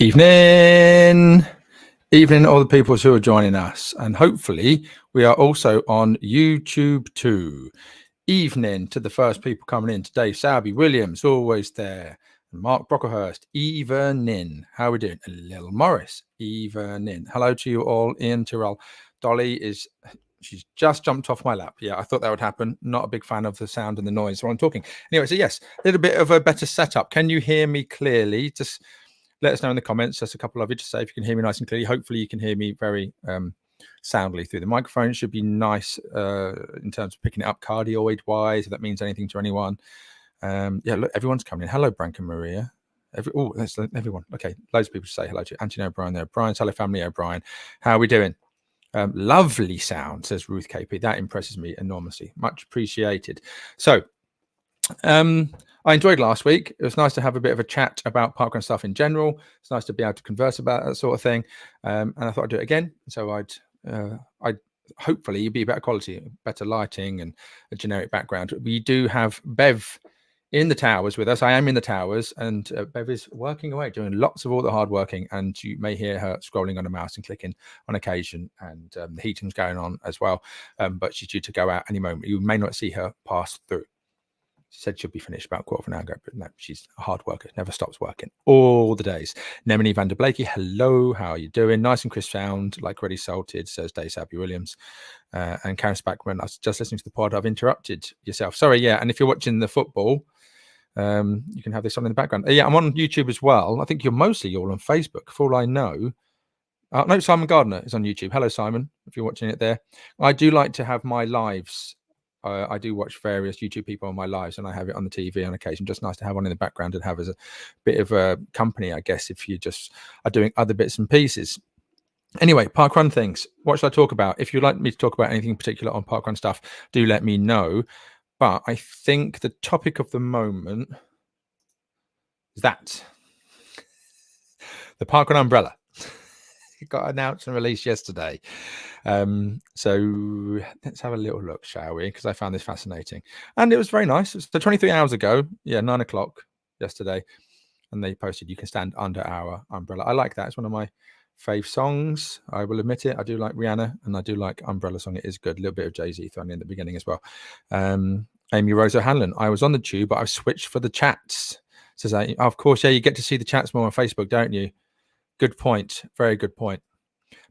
Evening, all the people who are joining us, and hopefully we are also on YouTube too. Evening to the first people coming in today. Salby Williams, always there. Mark Brocklehurst, evening. How are we doing? Lil Morris, evening. Hello to you all. Ian Tyrrell. Dolly she's just jumped off my lap. Yeah, I thought that would happen. Not a big fan of the sound and the noise while I'm talking. Anyway, so yes, a little bit of a better setup. Can you hear me clearly? Just let us know in the comments. Just a couple of you to say if you can hear me nice and clearly. Hopefully you can hear me very soundly through the microphone. It should be nice in terms of picking it up cardioid wise, if that means anything to anyone. Yeah, look, everyone's coming in. Hello, Branka Maria. That's everyone. Okay, loads of people to say hello to. Anthony O'Brien there. Brian's hello, family O'Brien. How are we doing? Lovely sound, says Ruth KP. That impresses me enormously. Much appreciated. So, I enjoyed last week. It was nice to have a bit of a chat about parkrun stuff in general. It's nice to be able to converse about that sort of thing. And I thought I'd do it again. So I'd hopefully be better quality, better lighting, and a generic background. We do have Bev in the towers with us. I am in the towers, and Bev is working away, doing lots of all the hard working, and you may hear her scrolling on a mouse and clicking on occasion, and the heating's going on as well. But she's due to go out any moment. You may not see her pass through. She said she'll be finished about a quarter of an hour ago, but no, she's a hard worker, never stops working all the days. Nemini van der Blakey, hello, how are you doing? Nice and crisp sound, like ready salted, says Dave Sabby Williams. And Karen Spackman, I was just listening to the pod, I've interrupted yourself. Sorry, yeah, and if you're watching the football, you can have this on in the background. Yeah, I'm on YouTube as well. I think you're mostly all on Facebook, for all I know. No, Simon Gardner is on YouTube. Hello, Simon, if you're watching it there. I do like to have my lives. I do watch various YouTube people on my lives, and I have it on the TV on occasion. Just nice to have one in the background and have as a bit of a company, I guess, if you just are doing other bits and pieces. Anyway, parkrun things. What should I talk about? If you'd like me to talk about anything in particular on parkrun stuff, do let me know. But I think the topic of the moment is that the parkrun umbrella. It got announced and released yesterday. So let's have a little look, shall we? Because I found this fascinating. And it was very nice. So 23 hours ago, 9 o'clock yesterday, and they posted, you can stand under our umbrella. I like that. It's one of my fave songs. I will admit it. I do like Rihanna, and I do like Umbrella Song. It is good. A little bit of Jay-Z thrown in the beginning as well. Amy Rose O'Hanlon, I was on the tube, but I've switched for the chats. Says, of course, yeah, you get to see the chats more on Facebook, don't you? Good point. Very good point.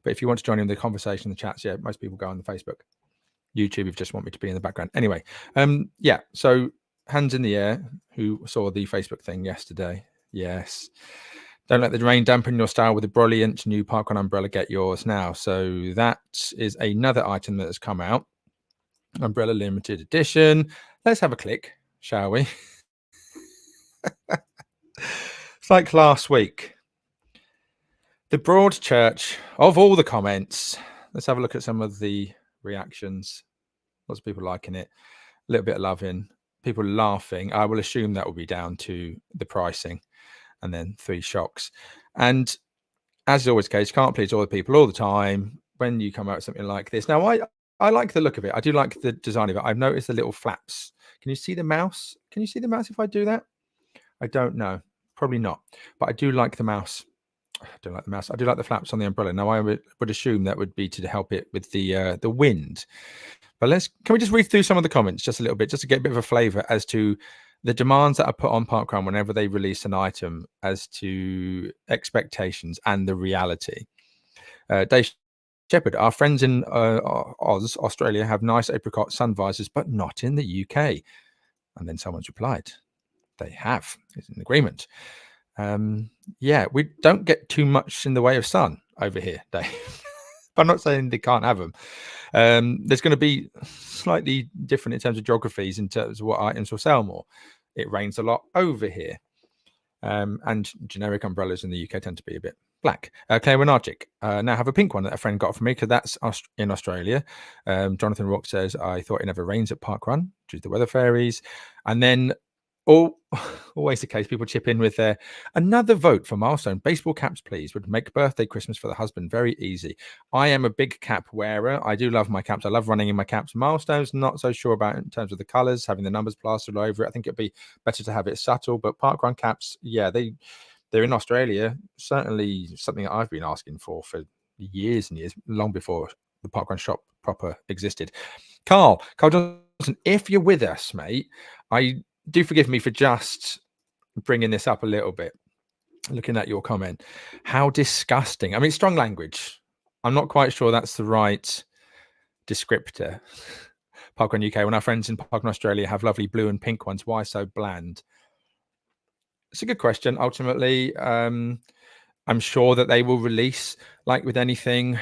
But if you want to join in the conversation in the chats, yeah, most people go on the Facebook. YouTube, if you just want me to be in the background. Anyway, yeah, so hands in the air, who saw the Facebook thing yesterday. Yes. Don't let the rain dampen your style with a brilliant new parkrun umbrella. Get yours now. So that is another item that has come out. Umbrella limited edition. Let's have a click, shall we? It's like last week. The broad church of all the comments. Let's have a look at some of the reactions. Lots of people liking it. A little bit of loving. People laughing. I will assume that will be down to the pricing. And then 3 shocks. And as is always the case, you can't please all the people all the time when you come out with something like this. Now, I like the look of it. I do like the design of it. I've noticed the little flaps. Can you see the mouse? Can you see the mouse if I do that? I don't know. Probably not. But I do like the mouse. I don't like the mouse. I do like the flaps on the umbrella. Now, I would assume that would be to help it with the wind. But can we just read through some of the comments just a little bit, just to get a bit of a flavour as to the demands that are put on parkrun whenever they release an item as to expectations and the reality. Dave Shepherd, our friends in Australia, have nice apricot sun visors, but not in the UK. And then someone's replied, they have. It's an agreement. Yeah, we don't get too much in the way of sun over here, Dave. I'm not saying they can't have them. There's going to be slightly different in terms of geographies, in terms of what items will sell more. It rains a lot over here. And generic umbrellas in the UK tend to be a bit black. Claire Winarchik, now have a pink one that a friend got for me, because that's in Australia. Jonathan Rock says, I thought it never rains at parkrun due to the weather fairies. And then always the case, people chip in with another vote for milestone. Baseball caps, please. Would make birthday Christmas for the husband very easy. I am a big cap wearer. I do love my caps. I love running in my caps. Milestones, not so sure about in terms of the colors, having the numbers plastered over it. I think it'd be better to have it subtle. But parkrun caps, yeah, they're in Australia. Certainly something that I've been asking for years and years, long before the parkrun shop proper existed. Carl Johnson, if you're with us, mate, I do forgive me for just bringing this up a little bit. Looking at your comment, how disgusting. I mean, strong language. I'm not quite sure that's the right descriptor. Parkrun UK, when our friends in Parkrun Australia have lovely blue and pink ones, why so bland? It's a good question. Ultimately, I'm sure that they will release, like with anything,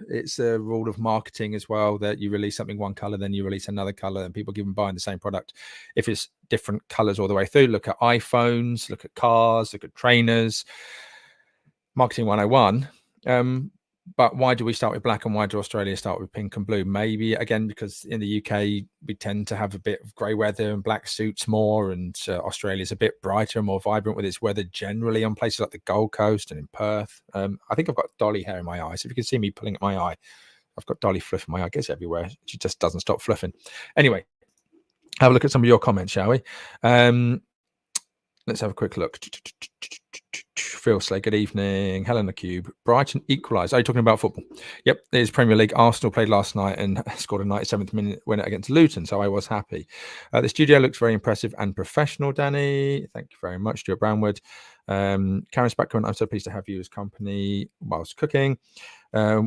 it's a rule of marketing as well, that you release something one color, then you release another color, and people keep on buying the same product if it's different colors all the way through. Look at iPhones, look at cars, look at trainers. Marketing 101. But why do we start with black and why do Australia start with pink and blue? Maybe again because in the UK we tend to have a bit of grey weather and black suits more, and Australia's a bit brighter and more vibrant with its weather generally on places like the Gold Coast and in Perth. I think I've got dolly hair in my eye, so if you can see me pulling at my eye, I've got dolly fluff in my eye. I guess everywhere, she just doesn't stop fluffing. Anyway, have a look at some of your comments, shall we? Let's have a quick look. Phil Slay, good evening. Helena Cube, Brighton equalised. Are you talking about football? Yep, it is Premier League. Arsenal played last night and scored a 97th minute winner against Luton, so I was happy. The studio looks very impressive and professional, Danny. Thank you very much, Stuart Brownwood. Karen Spackman, I'm so pleased to have you as company whilst cooking.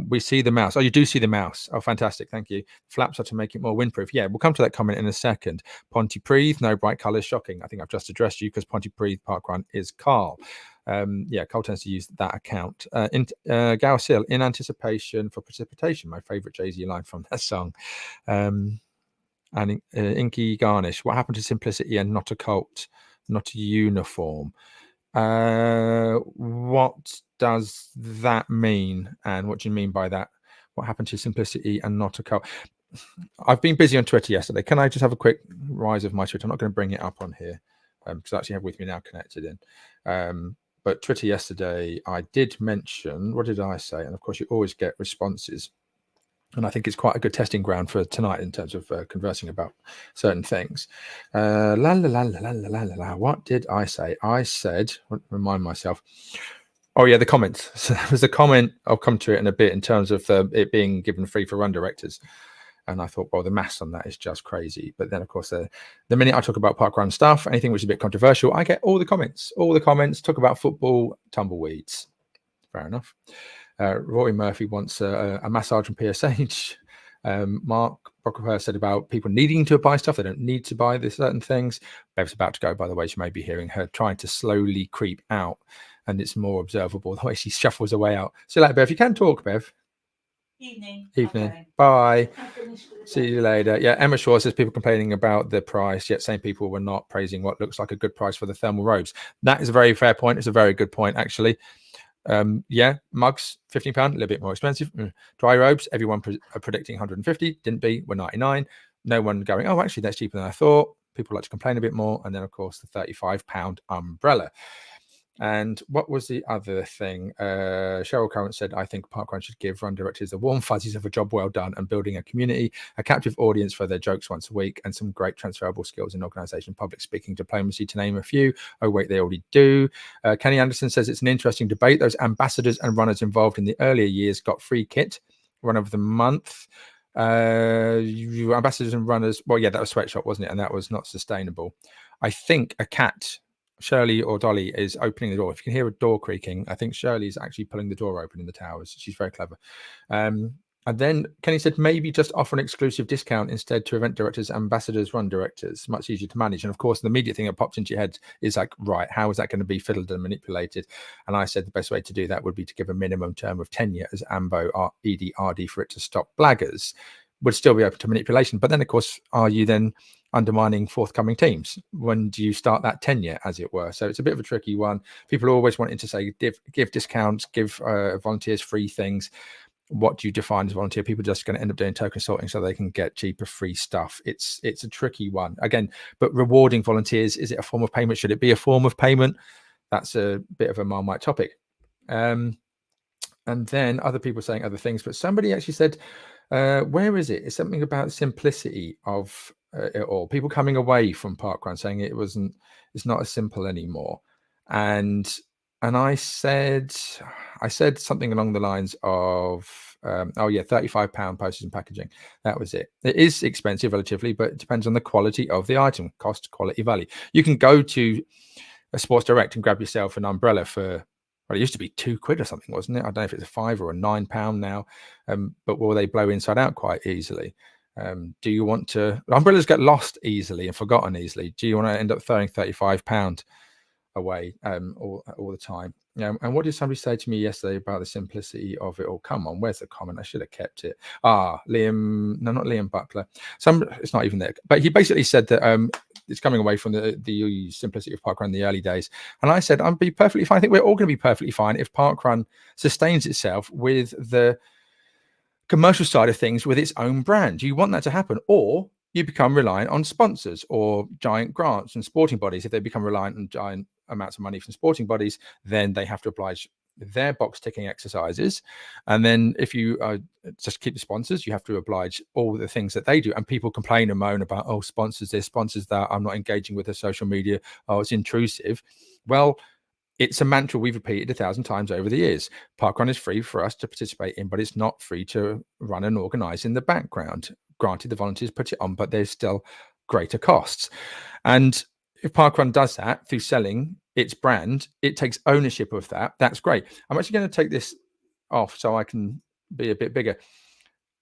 We see the mouse. Oh, you do see the mouse. Oh, fantastic. Thank you. Flaps are to make it more windproof. Yeah, we'll come to that comment in a second. Pontypridd, no bright colours, shocking. I think I've just addressed you because Pontypridd Parkrun is Carl. Yeah, Carl tends to use that account. Gausil, in anticipation for precipitation, my favourite Jay-Z line from that song. And Inky Garnish, what happened to simplicity and not a cult, not a uniform? What does that mean? And what do you mean by that? What happened to simplicity and not a cult? I've been busy on Twitter yesterday. Can I just have a quick rise of my Twitter? I'm not going to bring it up on here because I actually have with me now connected in. But Twitter yesterday, I did mention, what did I say? And of course, you always get responses. And I think it's quite a good testing ground for tonight in terms of conversing about certain things. What did I say? I said, remind myself. Oh, yeah, the comments. So there was a comment. I'll come to it in a bit in terms of it being given free for run directors. And I thought, well, the maths on that is just crazy. But then, of course, the minute I talk about parkrun stuff, anything which is a bit controversial, I get all the comments. Talk about football, tumbleweeds. Fair enough. Rory Murphy wants a massage from PSH. Mark Brockhurst said about people needing to buy stuff. They don't need to buy certain things. Bev's about to go, by the way. You may be hearing her trying to slowly creep out. And it's more observable the way she shuffles her way out. See you later, Bev. You can talk, Bev. Evening. Okay. Bye. See you later. Yeah, Emma Shaw says people complaining about the price, yet same people were not praising what looks like a good price for the thermal robes. That is a very fair point. It's a very good point, actually. Yeah, mugs, £15, a little bit more expensive. Dry robes, everyone predicting 150, didn't be, were 99. No one going, oh, actually, that's cheaper than I thought. People like to complain a bit more. And then, of course, the £35 umbrella. And what was the other thing? Cheryl Current said, I think Parkrun should give run directors the warm fuzzies of a job well done and building a community, a captive audience for their jokes once a week, and some great transferable skills in organisation, public speaking, diplomacy, to name a few. Oh, wait, they already do. Kenny Anderson says it's an interesting debate. Those ambassadors and runners involved in the earlier years got free kit, run of the month. Ambassadors and runners, well, yeah, that was Sweatshop, wasn't it? And that was not sustainable. I think a cat, Shirley or Dolly, is opening the door. If you can hear a door creaking, I think Shirley is actually pulling the door open in the towers. She's very clever. And then Kenny said maybe just offer an exclusive discount instead to event directors, ambassadors, run directors. Much easier to manage. And of course, the immediate thing that popped into your head is like, right, how is that going to be fiddled and manipulated? And I said the best way to do that would be to give a minimum term of tenure as AMBO, ED, RD for it to stop blaggers. Would still be open to manipulation. But then, of course, are you then undermining forthcoming teams? When do you start that tenure, as it were? So it's a bit of a tricky one. People are always wanting to say give discounts, give volunteers free things. What do you define as volunteer? People are just going to end up doing token consulting so they can get cheaper free stuff. It's a tricky one again. But rewarding volunteers, is it a form of payment? Should it be a form of payment? That's a bit of a Marmite topic. And then other people saying other things. But somebody actually said, where is it? It's something about the simplicity of it all. People coming away from parkrun saying it's not as simple anymore. And and I said something along the lines of, oh yeah, £35 postage and packaging. That was it. It is expensive relatively, but it depends on the quality of the item, cost, quality, value. You can go to a Sports Direct and grab yourself an umbrella for, well, it used to be £2 or something, wasn't it? I don't know if it's a £5 or a £9 now, but will they blow inside out quite easily? Do you want to? Umbrellas get lost easily and forgotten easily. Do you want to end up throwing £35 away all the time? And what did somebody say to me yesterday about the simplicity of it all? Come on, where's the comment? I should have kept it. Liam, no, not Liam Buckler. It's not even there. But he basically said that it's coming away from the simplicity of parkrun in the early days. And I said, I'd be perfectly fine. I think we're all going to be perfectly fine if parkrun sustains itself with the commercial side of things with its own brand. You want that to happen, or you become reliant on sponsors or giant grants and sporting bodies. If they become reliant on giant amounts of money from sporting bodies, then they have to oblige their box ticking exercises. And then if you just keep the sponsors, you have to oblige all the things that they do. And people complain and moan about, oh, sponsors this, sponsors that, I'm not engaging with the social media, oh, it's intrusive. Well, it's a mantra we've repeated 1,000 times over the years. Parkrun is free for us to participate in, but it's not free to run and organize in the background. Granted, the volunteers put it on, but there's still greater costs. And if Parkrun does that through selling its brand, it takes ownership of that. That's great. I'm actually going to take this off so I can be a bit bigger.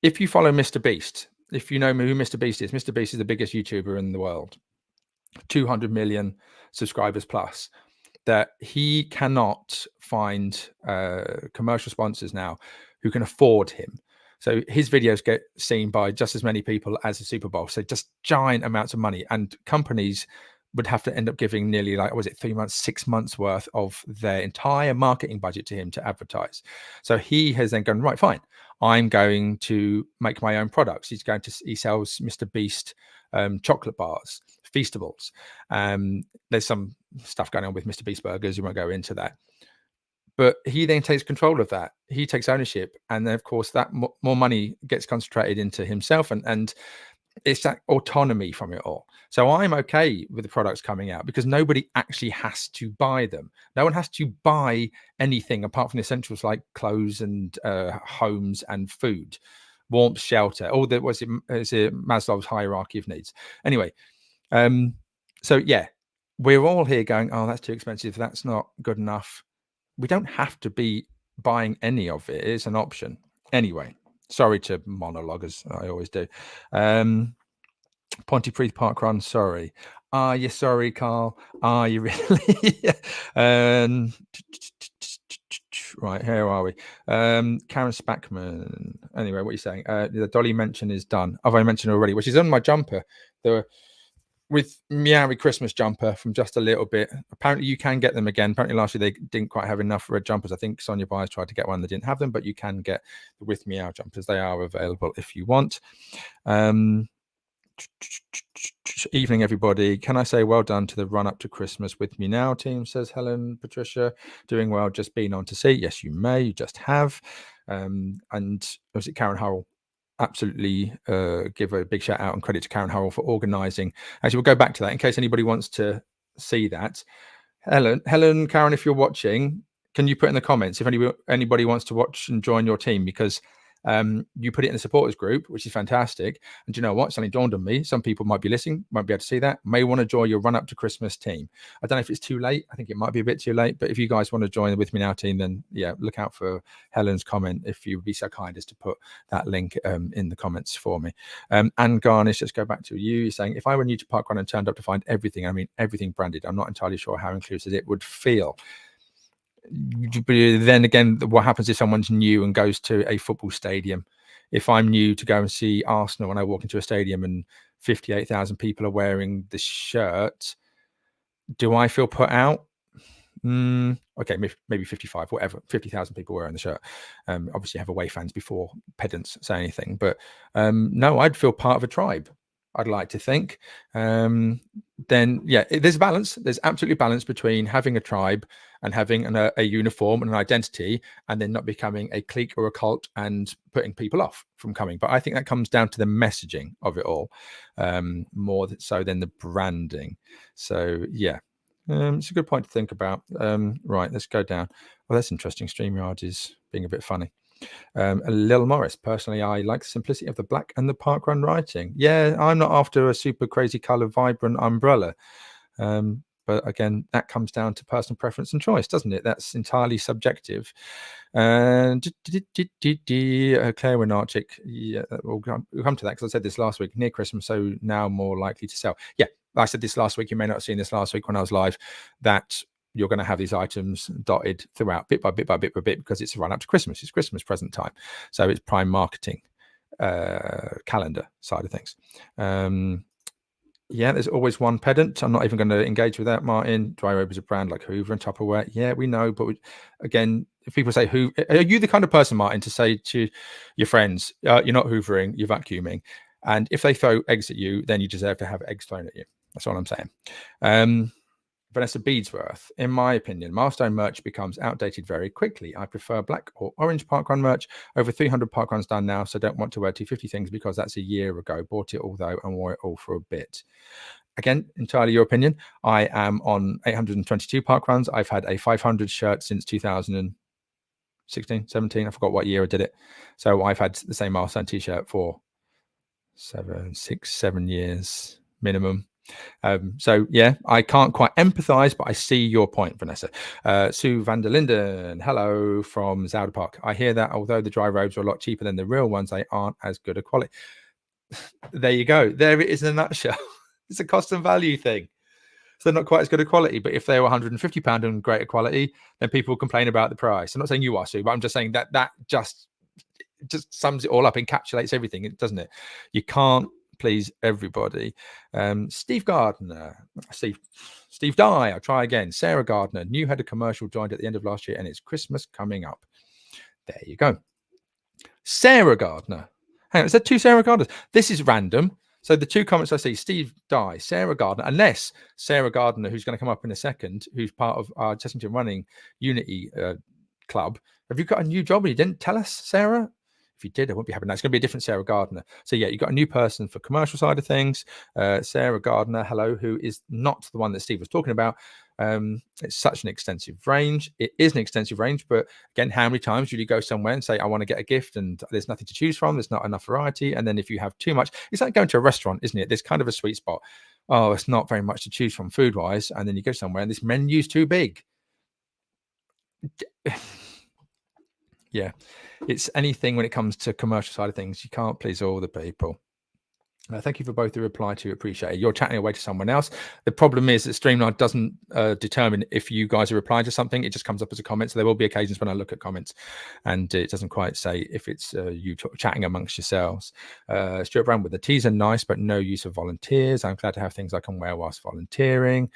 If you follow Mr. Beast, if you know who Mr. Beast is the biggest YouTuber in the world, 200 million subscribers plus. That he cannot find commercial sponsors now who can afford him. So his videos get seen by just as many people as the Super Bowl. So just giant amounts of money, and companies would have to end up giving nearly, like, was it 3 months, 6 months worth of their entire marketing budget to him to advertise. So he has then gone, right, fine, I'm going to make my own products. He sells Mr. Beast chocolate bars, Feastables. There's some stuff going on with Mr. Beast burgers. You won't go into that. But he then takes control of that. He takes ownership. And then, of course, that more money gets concentrated into himself. And it's that autonomy from it all. So I'm okay with the products coming out because nobody actually has to buy them. No one has to buy anything apart from the essentials like clothes and homes and food, warmth, shelter. All that was it Maslow's hierarchy of needs. Anyway, so yeah, we're all here going, oh, that's too expensive. That's not good enough. We don't have to be buying any of it. It's an option. Anyway, sorry to monologue as I always do. Pontypridd Parkrun, sorry. Are you sorry, Carl? Are you really? Right, here are we? Karen Spackman. Anyway, what are you saying? The Dolly mention is done. Have I mentioned already? Which is on my jumper. With Meowie Christmas jumper from Just a Little Bit. Apparently you can get them again. Apparently last year they didn't quite have enough red jumpers. I think Sonia Byers tried to get one that didn't have them, but you can get the With Meow jumpers. They are available if you want. Evening, everybody. Can I say well done to the run up to Christmas with me now team, says Helen Patricia. Doing well, just been on to see. Yes, you may. You just have. And was it Karen Hurrell? Absolutely give a big shout out and credit to Karen Hurrell for organising. Actually, we'll go back to that in case anybody wants to see that. Helen, Karen, if you're watching, can you put in the comments if anybody wants to watch and join your team? Because you put it in the supporters group, which is fantastic. And do you know what? Something dawned on me. Some people might be listening, might be able to see that, may want to join your run up to Christmas team. I don't know if it's too late. I think it might be a bit too late, but if you guys want to join the With Me Now team, then yeah, look out for Helen's comment if you would be so kind as to put that link in the comments for me. And Garnish, let's go back to you. You're saying, if I were new to Parkrun and turned up to find everything, I mean everything branded, I'm not entirely sure how inclusive it would feel. Then again, what happens if someone's new and goes to a football stadium? If I'm new to go and see Arsenal and I walk into a stadium and 58,000 people are wearing the shirt, do I feel put out? Okay, maybe 55, whatever. 50,000 people wearing the shirt. Obviously, have away fans before pedants say anything, but no, I'd feel part of a tribe. I'd like to think. Then yeah, there's a balance. There's absolutely balance between having a tribe and having a uniform and an identity, and then not becoming a clique or a cult and putting people off from coming. But I think that comes down to the messaging of it all, more so than the branding. So yeah, It's a good point to think about. Right, let's go down. Well, that's interesting. StreamYard is being a bit funny. Lil Morris, personally, I like the simplicity of the black and the parkrun writing. Yeah, I'm not after a super crazy color, vibrant umbrella. But again, that comes down to personal preference and choice, doesn't it? That's entirely subjective. And Claire Winarchik, yeah, we'll come to that because I said this last week. Near Christmas, so now more likely to sell. Yeah, I said this last week. You may not have seen this last week when I was live. That you're going to have these items dotted throughout, bit by bit by bit by bit, because it's a run up to Christmas. It's Christmas present time, so it's prime marketing calendar side of things. Yeah, there's always one pedant. I'm not even going to engage with that, Martin. Dry Robe is a brand like Hoover and Tupperware. Yeah, we know. But again, if people say, "Who are you?" the kind of person, Martin, to say to your friends, "You're not hoovering, you're vacuuming," and if they throw eggs at you, then you deserve to have eggs thrown at you. That's all I'm saying. Vanessa Beadsworth, in my opinion, milestone merch becomes outdated very quickly. I prefer black or orange parkrun merch. Over 300 parkruns done now, so don't want to wear 250 things because that's a year ago. Bought it all though and wore it all for a bit. Again, entirely your opinion. I am on 822 parkruns. I've had a 500 shirt since 2016, 17. I forgot what year I did it. So I've had the same milestone t-shirt for 7 years minimum. So yeah, I can't quite empathize, but I see your point, Vanessa. Sue van der Linden, hello from Zouder Park. I hear that although the dry robes are a lot cheaper than the real ones, they aren't as good a quality. There you go. There it is in a nutshell. It's a cost and value thing. So they're not quite as good a quality, but if they were £150 and greater quality, then people will complain about the price. I'm not saying you are, Sue, but I'm just saying that just sums it all up, encapsulates everything, doesn't it? You can't please everybody. Steve Gardner, Steve Dye, I'll try again. Sarah Gardner, new head of commercial, joined at the end of last year, and it's Christmas coming up. There you go. Sarah Gardner. Hang on, is there two Sarah Gardners? This is random. So the two comments I see, Steve Dye, Sarah Gardner, unless Sarah Gardner, who's going to come up in a second, who's part of our Chessington Running Unity Club. Have you got a new job and you didn't tell us, Sarah? If you did, I wouldn't be happy. Now it's going to be a different Sarah Gardner. So yeah, you got a new person for commercial side of things. Sarah Gardner, hello, who is not the one that Steve was talking about. It's such an extensive range. It is an extensive range, but again, how many times will you go somewhere and say, I want to get a gift and there's nothing to choose from? There's not enough variety. And then if you have too much, it's like going to a restaurant, isn't it? There's kind of a sweet spot. Oh, it's not very much to choose from food wise. And then you go somewhere and this menu's too big. Yeah, it's anything when it comes to commercial side of things. You can't please all the people. Thank you for both the reply to appreciate it. You're chatting away to someone else. The problem is that Streamline doesn't determine if you guys are replying to something. It just comes up as a comment. So there will be occasions when I look at comments and it doesn't quite say if it's you chatting amongst yourselves. Stuart Brown with the teas are nice, but no use of volunteers. I'm glad to have things I can wear whilst volunteering.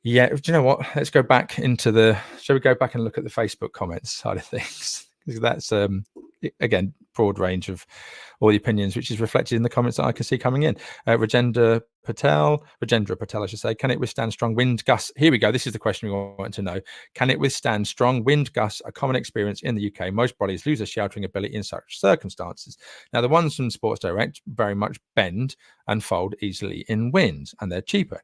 Yeah, do you know what? Let's go back into shall we go back and look at the Facebook comments side of things? Because that's, again, broad range of all the opinions, which is reflected in the comments that I can see coming in. Rajendra Patel, I should say, can it withstand strong wind gusts? Here we go. This is the question we want to know. Can it withstand strong wind gusts? A common experience in the UK. Most bodies lose their sheltering ability in such circumstances. Now, the ones from Sports Direct very much bend and fold easily in wind, and they're cheaper.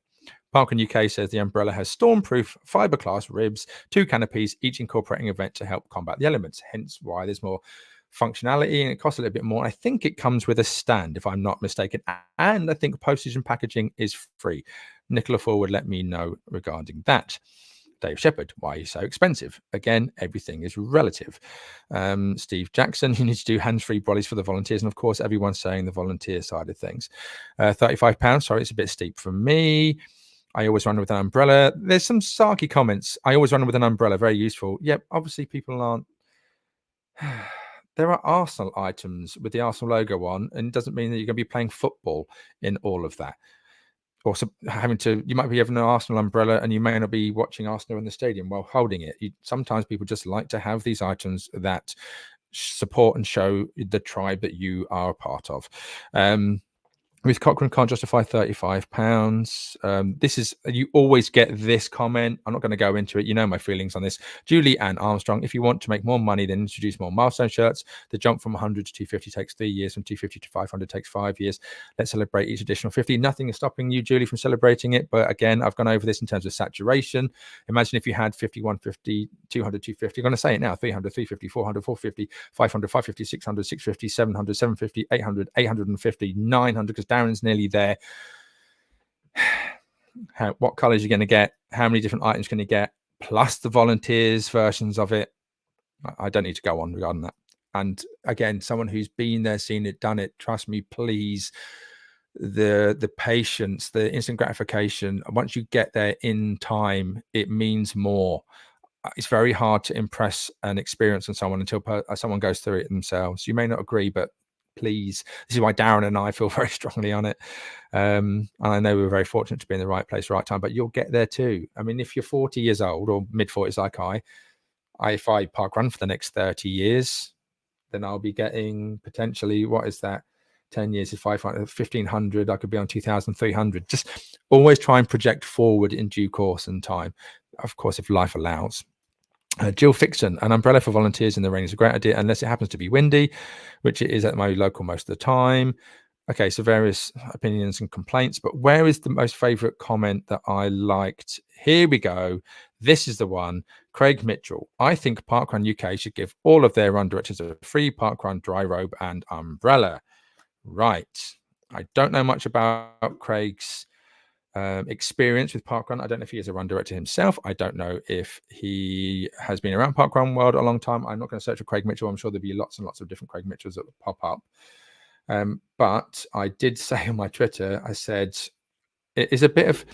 Parkrun UK says the umbrella has stormproof fiberglass ribs, 2 canopies, each incorporating a vent to help combat the elements, hence why there's more functionality and it costs a little bit more. I think it comes with a stand, if I'm not mistaken, and I think postage and packaging is free. Nicola Forward, let me know regarding that. Dave Shepherd, why are you so expensive? Again, everything is relative. Steve Jackson, you need to do hands-free brollies for the volunteers, and of course, everyone's saying the volunteer side of things. £35, sorry, it's a bit steep for me. I always run with an umbrella. There's some sarky comments. I always run with an umbrella. Very useful. Yep. Obviously, people aren't. There are Arsenal items with the Arsenal logo on, and it doesn't mean that you're going to be playing football in all of that. Also, you might be having an Arsenal umbrella, and you may not be watching Arsenal in the stadium while holding it. Sometimes people just like to have these items that support and show the tribe that you are a part of. Ruth Cochrane can't justify £35. This is, you always get this comment. I'm not going to go into it. You know my feelings on this. Julie Ann Armstrong, if you want to make more money, then introduce more milestone shirts. The jump from 100 to 250 takes 3 years. From 250 to 500 takes 5 years. Let's celebrate each additional 50. Nothing is stopping you, Julie, from celebrating it. But again, I've gone over this in terms of saturation. Imagine if you had 50, 150, 200, 250. I'm going to say it now: 300, 350, 400, 450, 500, 550, 600, 650, 700, 750, 800, 850, 900, because Darren's nearly there. What colors you're going to get? How many different items can you get? Plus the volunteers versions of it. I don't need to go on regarding that. And again, someone who's been there, seen it, done it, trust me, please. The patience, the instant gratification, once you get there in time, it means more. It's very hard to impress an experience on someone until someone goes through it themselves. You may not agree, but please, this is why Darren and I feel very strongly on it. And I know we're very fortunate to be in the right place, right time, but you'll get there too. I mean, if you're 40 years old or mid 40s like if I parkrun for the next 30 years, then I'll be getting potentially, what is that? 10 years is 500, 1500. I could be on 2300. Just always try and project forward in due course and time, of course, if life allows. Jill Fixon, an umbrella for volunteers in the rain is a great idea, unless it happens to be windy, which it is at my local most of the time. Okay, so various opinions and complaints, but where is the most favorite comment that I liked? Here we go. This is the one. Craig Mitchell. I think Parkrun UK should give all of their run directors a free Parkrun dry robe and umbrella. Right. I don't know much about Craig's experience with parkrun. I don't know if he is a run director himself. I don't know if he has been around parkrun world a long time. I'm not going to search for Craig Mitchell. I'm sure there'll be lots and lots of different Craig Mitchells that will pop up. But I did say on my Twitter, I said it's a bit of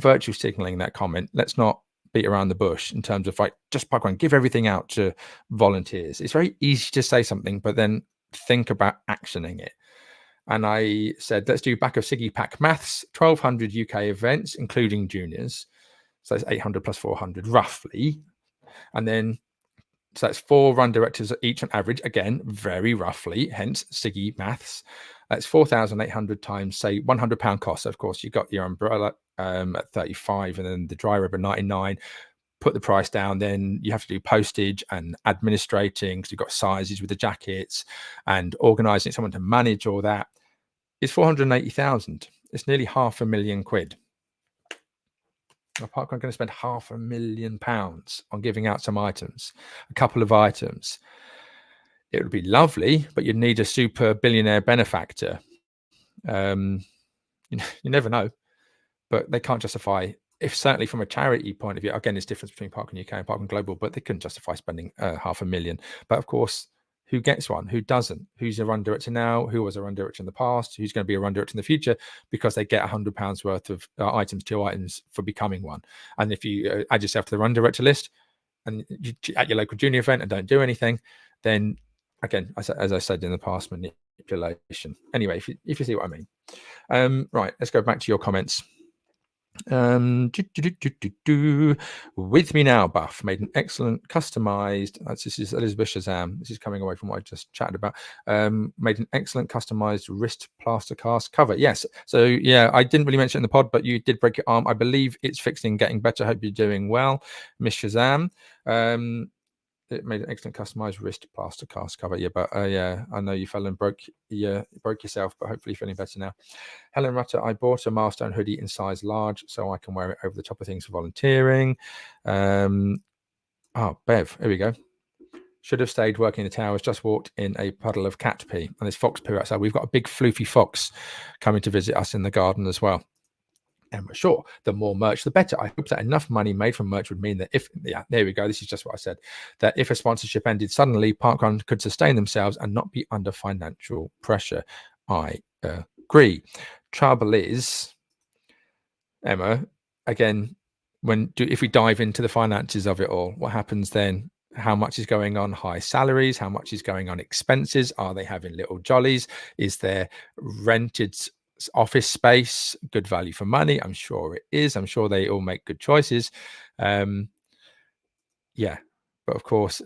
virtue signaling, that comment. Let's not beat around the bush in terms of like just parkrun, give everything out to volunteers. It's very easy to say something, but then think about actioning it. And I said, let's do back of Siggy Pack maths, 1,200 UK events, including juniors. So that's 800 plus 400, roughly. And then, so that's 4 run directors each on average, again, very roughly, hence Siggy maths. That's 4,800 times, say, £100 cost. So of course, you got your umbrella at 35 and then the dry rub at 99. Put the price down, then you have to do postage and administrating, because you've got sizes with the jackets and organizing someone to manage all that. It's 480,000. It's nearly £500,000. Parkrun going to spend £500,000 on giving out some items, a couple of items. It would be lovely, but you'd need a super billionaire benefactor. You never know, but they can't justify. If certainly from a charity point of view, again, there's difference between Parkrun UK and Parkrun Global, but they couldn't justify spending £500,000. But of course, who gets one? Who doesn't? Who's a run director now? Who was a run director in the past? Who's going to be a run director in the future? Because they get £100 worth of items, 2 items for becoming one. And if you add yourself to the run director list and you, at your local junior event and don't do anything, then again, as I said in the past, manipulation. Anyway, if you see what I mean. Right, let's go back to your comments. With me now, Buff made an excellent customized. This is Elizabeth Shazam. This is coming away from what I just chatted about. Made an excellent customized wrist plaster cast cover. Yes. So yeah, I didn't really mention it in the pod, but you did break your arm. I believe it's fixing, getting better. Hope you're doing well, Miss Shazam. It made an excellent customized wrist plaster cast cover. Yeah, but yeah, I know you fell and broke yourself, but hopefully you're feeling better now. Helen Rutter, I bought a milestone hoodie in size large so I can wear it over the top of things for volunteering. Bev, here we go. Should have stayed working in the towers, just walked in a puddle of cat pee, and there's fox poo outside. We've got a big floofy fox coming to visit us in the garden as well. And we're sure the more merch, the better. I hope that enough money made from merch would mean that there we go. This is just what I said, that if a sponsorship ended suddenly, Parkrun could sustain themselves and not be under financial pressure. I agree. Trouble is, Emma, again, if we dive into the finances of it all, what happens then? How much is going on high salaries? How much is going on expenses? Are they having little jollies? Is there rented office space good value for money? I'm sure it is. I'm sure they all make good choices. Yeah, but of course,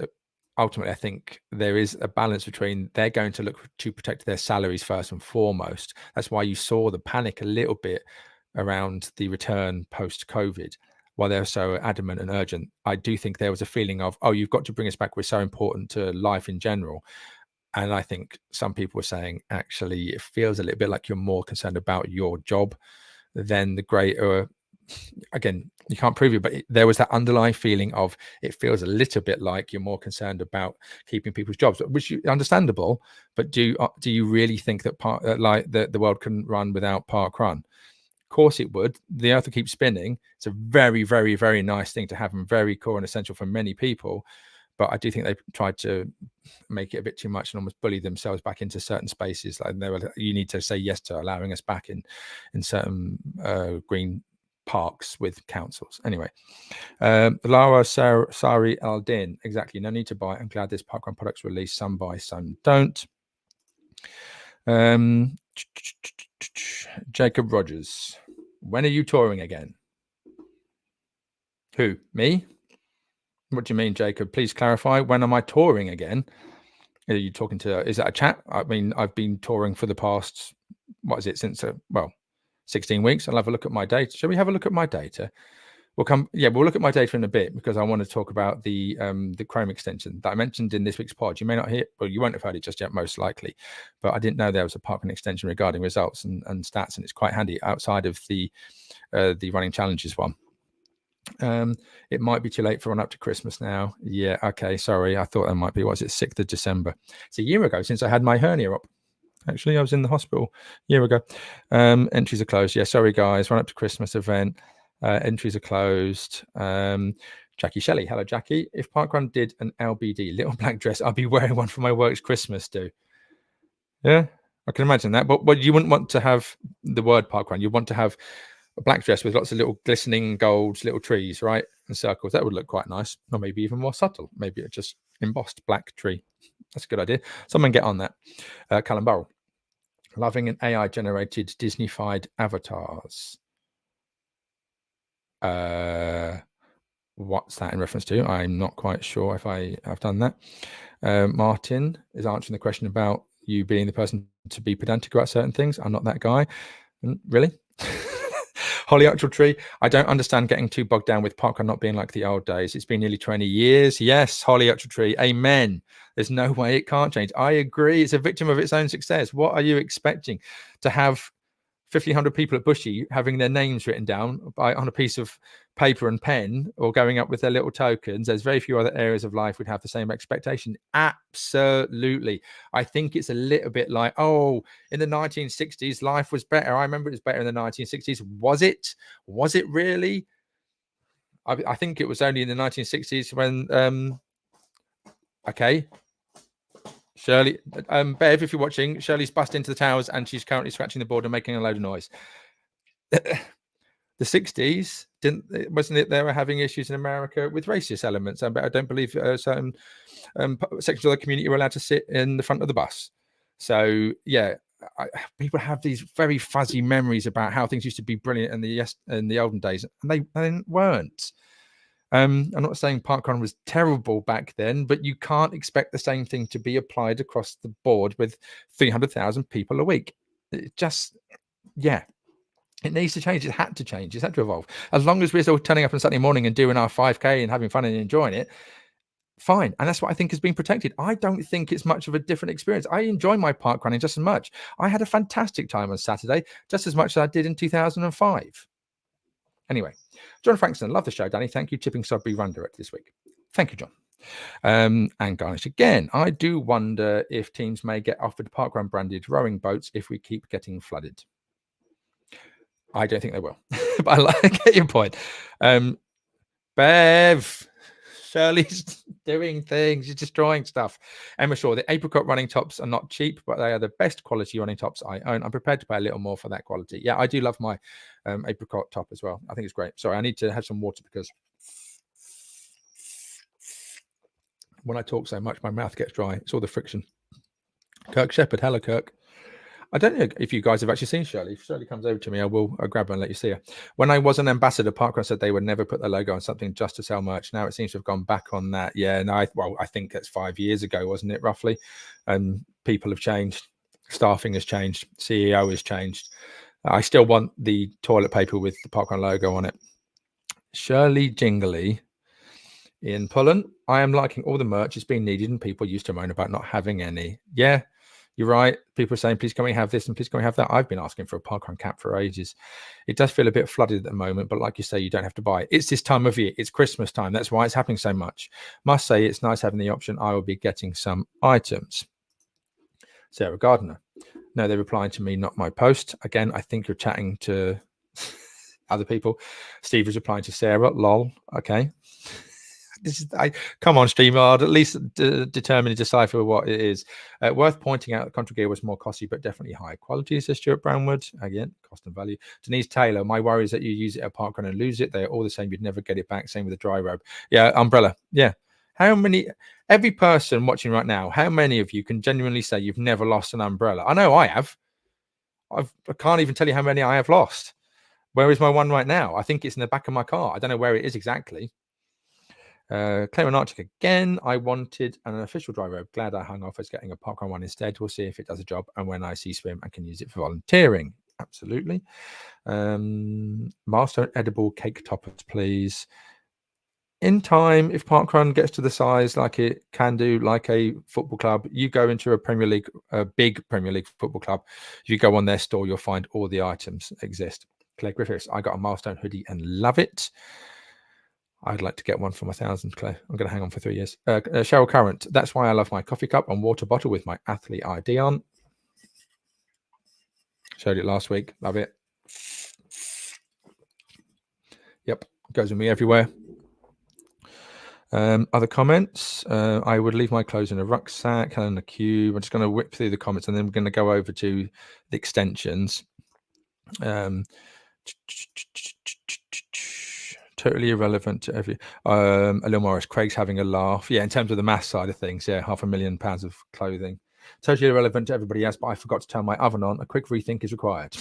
ultimately, I think there is a balance between they're going to look to protect their salaries first and foremost. That's why you saw the panic a little bit around the return post-COVID. While they're so adamant and urgent, I do think there was a feeling of, oh, you've got to bring us back. We're so important to life in general. And I think some people were saying, actually, it feels a little bit like you're more concerned about your job than the greater. Again, you can't prove it, but there was that underlying feeling of it feels a little bit like you're more concerned about keeping people's jobs, which is understandable. But do you really think that the world can run without parkrun? Of course it would. The earth will keep spinning. It's a very, very, very nice thing to have and very core and essential for many people. But I do think they've tried to make it a bit too much and almost bully themselves back into certain spaces. Like you need to say yes to allowing us back in certain green parks with councils. Anyway, Lara Sari Aldin, exactly. No need to buy. I'm glad this parkrun product's released. Some buy, some don't. Jacob Rogers, when are you touring again? Who, me? What do you mean, Jacob? Please clarify. When am I touring again? Are you talking to? Is that a chat? I mean, I've been touring for the past, what is it, since 16 weeks. I'll have a look at my data. Shall we have a look at my data? We'll look at my data in a bit because I want to talk about the Chrome extension that I mentioned in this week's pod. You may not hear, well, you won't have heard it just yet, most likely, but I didn't know there was a parkrun extension regarding results and stats, and it's quite handy outside of the running challenges one. It might be too late for run up to Christmas now. Yeah, okay, sorry. I thought there might be, was it 6th of December? It's a year ago since I had my hernia up. Actually, I was in the hospital a year ago. Entries are closed. Yeah, sorry guys, run up to Christmas event. Entries are closed. Jackie Shelley, hello Jackie. If parkrun did an LBD, little black dress, I'd be wearing one for my work's Christmas do. Yeah, I can imagine that. But you wouldn't want to have the word parkrun. You want to have a black dress with lots of little glistening golds, little trees, right, and circles. That would look quite nice, or maybe even more subtle. Maybe it's just embossed black tree. That's a good idea. Someone get on that. Callum Burrell, loving an AI generated Disney-fied avatars. What's that in reference to? I'm not quite sure if I have done that. Martin is answering the question about you being the person to be pedantic about certain things. I'm not that guy. Really? Holly Actual Tree, I don't understand getting too bogged down with parkrun not being like the old days. It's been nearly 20 years. Yes, Holly Actual Tree, amen. There's no way it can't change. I agree. It's a victim of its own success. What are you expecting? To have 1,500 people at Bushy having their names written down on a piece of paper and pen, or going up with their little tokens. There's very few other areas of life would have the same expectation. Absolutely. I think it's a little bit like, oh, in the 1960s, life was better. I remember it was better in the 1960s. Was it? Was it really? I think it was only in the 1960s when, okay. Shirley, Bev, if you're watching, Shirley's bust into the towers and she's currently scratching the board and making a load of noise. The 60s, wasn't it they were having issues in America with racist elements? But I don't believe certain sections of the community were allowed to sit in the front of the bus. So yeah, people have these very fuzzy memories about how things used to be brilliant in the olden days, and they weren't. I'm not saying parkrun was terrible back then, but you can't expect the same thing to be applied across the board with 300,000 people a week. It just, yeah, it needs to change. It had to change. It had to evolve. As long as we're still turning up on Saturday morning and doing our 5K and having fun and enjoying it, fine. And that's what I think has been protected. I don't think it's much of a different experience. I enjoy my parkrunning just as much. I had a fantastic time on Saturday, just as much as I did in 2005. Anyway, John Frankson, love the show, Danny. Thank you. Tipping Sudbury Run Direct this week. Thank you, John. And Garnish again. I do wonder if teams may get offered parkrun branded rowing boats if we keep getting flooded. I don't think they will, but I get your point. Bev, Shirley's doing things. She's destroying stuff. Emma Shaw, the apricot running tops are not cheap, but they are the best quality running tops I own. I'm prepared to pay a little more for that quality. Yeah, I do love my apricot top as well. I think it's great. Sorry, I need to have some water because when I talk so much, my mouth gets dry. It's all the friction. Kirk Shepherd, hello, Kirk. I don't know if you guys have actually seen Shirley. If Shirley comes over to me, I'll grab her and let you see her. When I was an ambassador, Parkrun said they would never put their logo on something just to sell merch. Now it seems to have gone back on that. Yeah, no, I think that's 5 years ago, wasn't it, roughly? And people have changed. Staffing has changed. CEO has changed. I still want the toilet paper with the Parkrun logo on it. Shirley Jingly in Pullen. I am liking all the merch. It's been needed, and people used to moan about not having any. Yeah, you're right. People are saying, please can we have this and please can we have that? I've been asking for a parkrun cap for ages. It does feel a bit flooded at the moment, but like you say, you don't have to buy it. It's this time of year. It's Christmas time. That's why it's happening so much. Must say it's nice having the option. I will be getting some items. Sarah Gardner. No, they're replying to me, not my post. Again, I think you're chatting to other people. Steve is replying to Sarah. Lol. Okay. Come on, StreamYard, at least determine and decipher what it is. Worth pointing out that Contra Gear was more costly, but definitely high quality, says Stuart Brownwood. Again, cost and value. Denise Taylor, my worry is that you use it at parkrun and lose it. They're all the same. You'd never get it back. Same with the dry robe. Yeah, umbrella. Yeah. How many, every person watching right now, how many of you can genuinely say you've never lost an umbrella? I know I have. I can't even tell you how many I have lost. Where is my one right now? I think it's in the back of my car. I don't know where it is exactly. Clement Arctic again. I wanted an official dry robe. Glad I hung off as getting a parkrun one instead. We'll see if it does a job. And when I see swim, I can use it for volunteering. Absolutely. Milestone edible cake toppers, please. In time, if parkrun gets to the size like it can do, like a football club, you go into a Premier League, a big Premier League football club. If you go on their store, you'll find all the items exist. Claire Griffiths, I got a milestone hoodie and love it. I'd like to get one for my 1,000, Claire. I'm going to hang on for 3 years. Cheryl Current, that's why I love my coffee cup and water bottle with my athlete ID on. Showed it last week. Love it. Yep, goes with me everywhere. Other comments? I would leave my clothes in a rucksack, Helen the Cube. I'm just going to whip through the comments and then we're going to go over to the extensions. Totally irrelevant to every Alil Morris. Craig's having a laugh. Yeah, in terms of the math side of things, yeah, £500,000 of clothing. Totally irrelevant to everybody else, but I forgot to turn my oven on. A quick rethink is required.